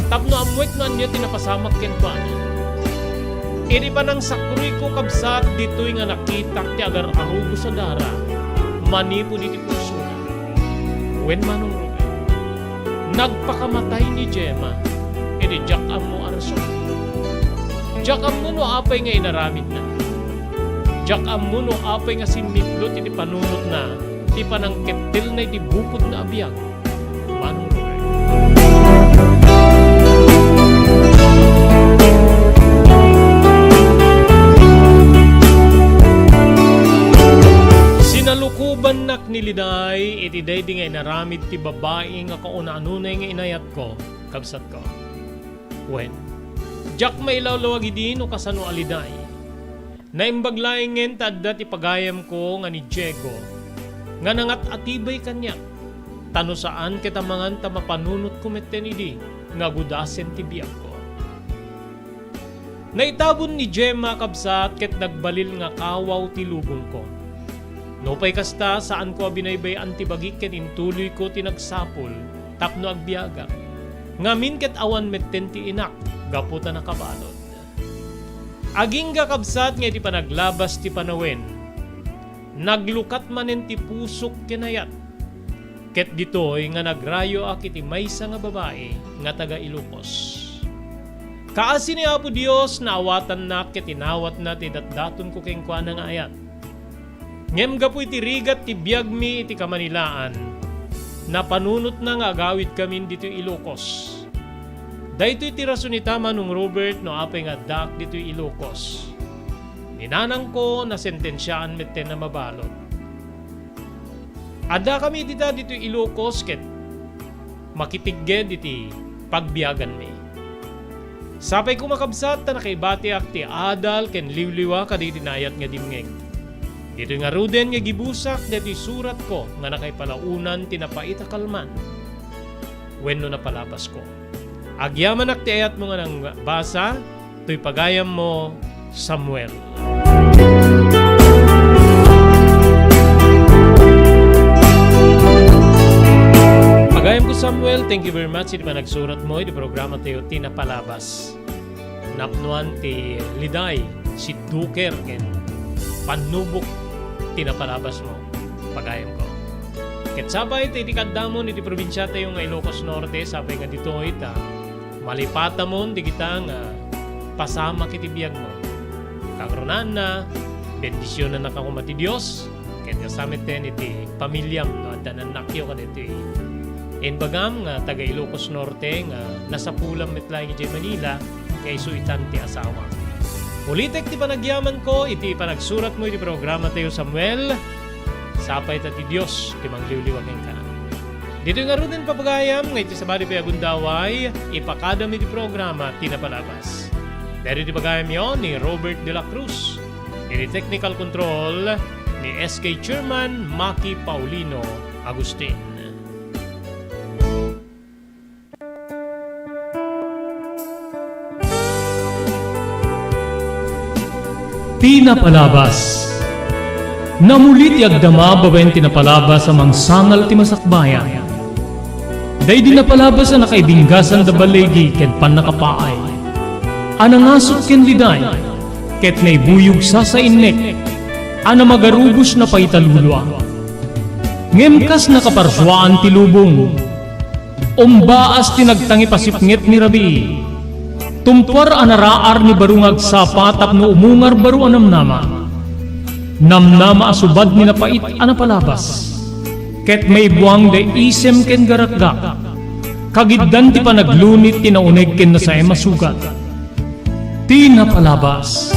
tapno amwek na niya tinapasamak ken bani. Iri pa nang sakuri ko kabsat, ditoy nga nakitak ti agar arugo sa dara, manipo di ti puso. Wen manong Robert, nagpakamatay ni Gemma, iri jak amo arason. Jak amuno apay nga inaramid na. Jak amuno apay nga simitlot iti panunot na ti panangketil na iti bukod na abiyag. Manong Robert. Sinalukuban nak niliday iti day di nga inaramid ti babae nga kauna-anunay nga inayat ko, kabsat ko. When jak mailawlawag idin o kasano aliday. Naimbaglaingen tadda ti pagayam ko nga ni Diego. Nga nangat atibay kanya. Tano saan kitamangan ta mapanunot kumeten idi nga gudasen ti biyak ko. Naitabon ni Gemma kabsat ket nagbalil nga kawaw ti lubong ko. Nopay kasta saan ko binaybay antibagik ket intuloy ko tinagsapol tapno agbiaga. Ngamin ket awan metten ti inak. Gaputa na kabalod. Aging gakabsat nga ti panaglabas ti panawen. Naglukat manen ti pusok kinayat. Ket ditoy nga nagrayo ak iti maysa nga babae nga taga Ilocos. Kaasi ni Apo Dios na awatan na ket tinawat na ti datdaton ko keng kuana nga ayat. Ngem gapu iti rigat ti biagmi iti Kamanilaan. Napanunot na nga agawid kami dito Ilocos. Daytoy ti rason ita manong Robert no apay nga dak dito'y Ilocos. Ninanang ko na sentensyaan metten na mabalot. Ada kami dito'y Ilocos ket makitiggen iti pagbiyagan mi. Sapay ko makabsat ta nakaibati ak ti adal ken liwliwa kadi dinayat nga dimngeg. Dito nga ruden nga gibusak dito'y surat ko nga nakaipalaunan tinapaita kalman. Wenno na palabas ko. Agyaman ak ti ayat mo nga nang basa, to'y pagayam mo, Samuel. Samuel, thank you very much. Iti nagsurat mo, iti programa tayo, tinapalabas. Napnuan ti Liday, si Duker, ken panubok, tinapalabas mo. Pagayam ko. Ket sabay, iti kadamon, iti probinsya tayo ng Ilocos Norte, sabay nga dito, ita, malipata mo, di kita nga, pasama kiti biyag mo. Kagronan na, bendisyon na nakakumati Diyos, ket kasamit ten iti pamilyam, no, at nanakyo ka dito, en bagam nga taga Ilocos Norte nga nasa pulam metlaing iti Manila kay suitan ti asawa. Ulitek ti panagyaman ko iti panagsurat mo iti programa tayo Samuel. Sapay ta ti Dios ti mangliwliwagen ka. Dito nga ro din papagayam nga iti sabali pa agundaway ipakadam iti programa tinapalabas. Dari ti pagayam yon ni Robert de la Cruz. Iti technical control ni SK Chairman Maki Paulino Agustin. Tinapalabas. Namulit yagdama babaen tinapalabas amang sangal ti masakbayan. Day dinapalabas na nakaibinggasan da balegi ket panakapaay. Anangasot ken liday ket naibuyog sa innek. Ana magarubos na paitalulwa. Ngemkas nakaparswaan ti lubong. Umbaas tinagtangi pasipnget ni Rabi. Tumpar anaraar ni barungag sapa tapno umungar baru anamnama. Namnama asubad ni napait anapalabas. Ket may buwang de isem ken garakgak. Kagiddan ti panaglunit tinauneg ken nasay masugat. Tinapalabas.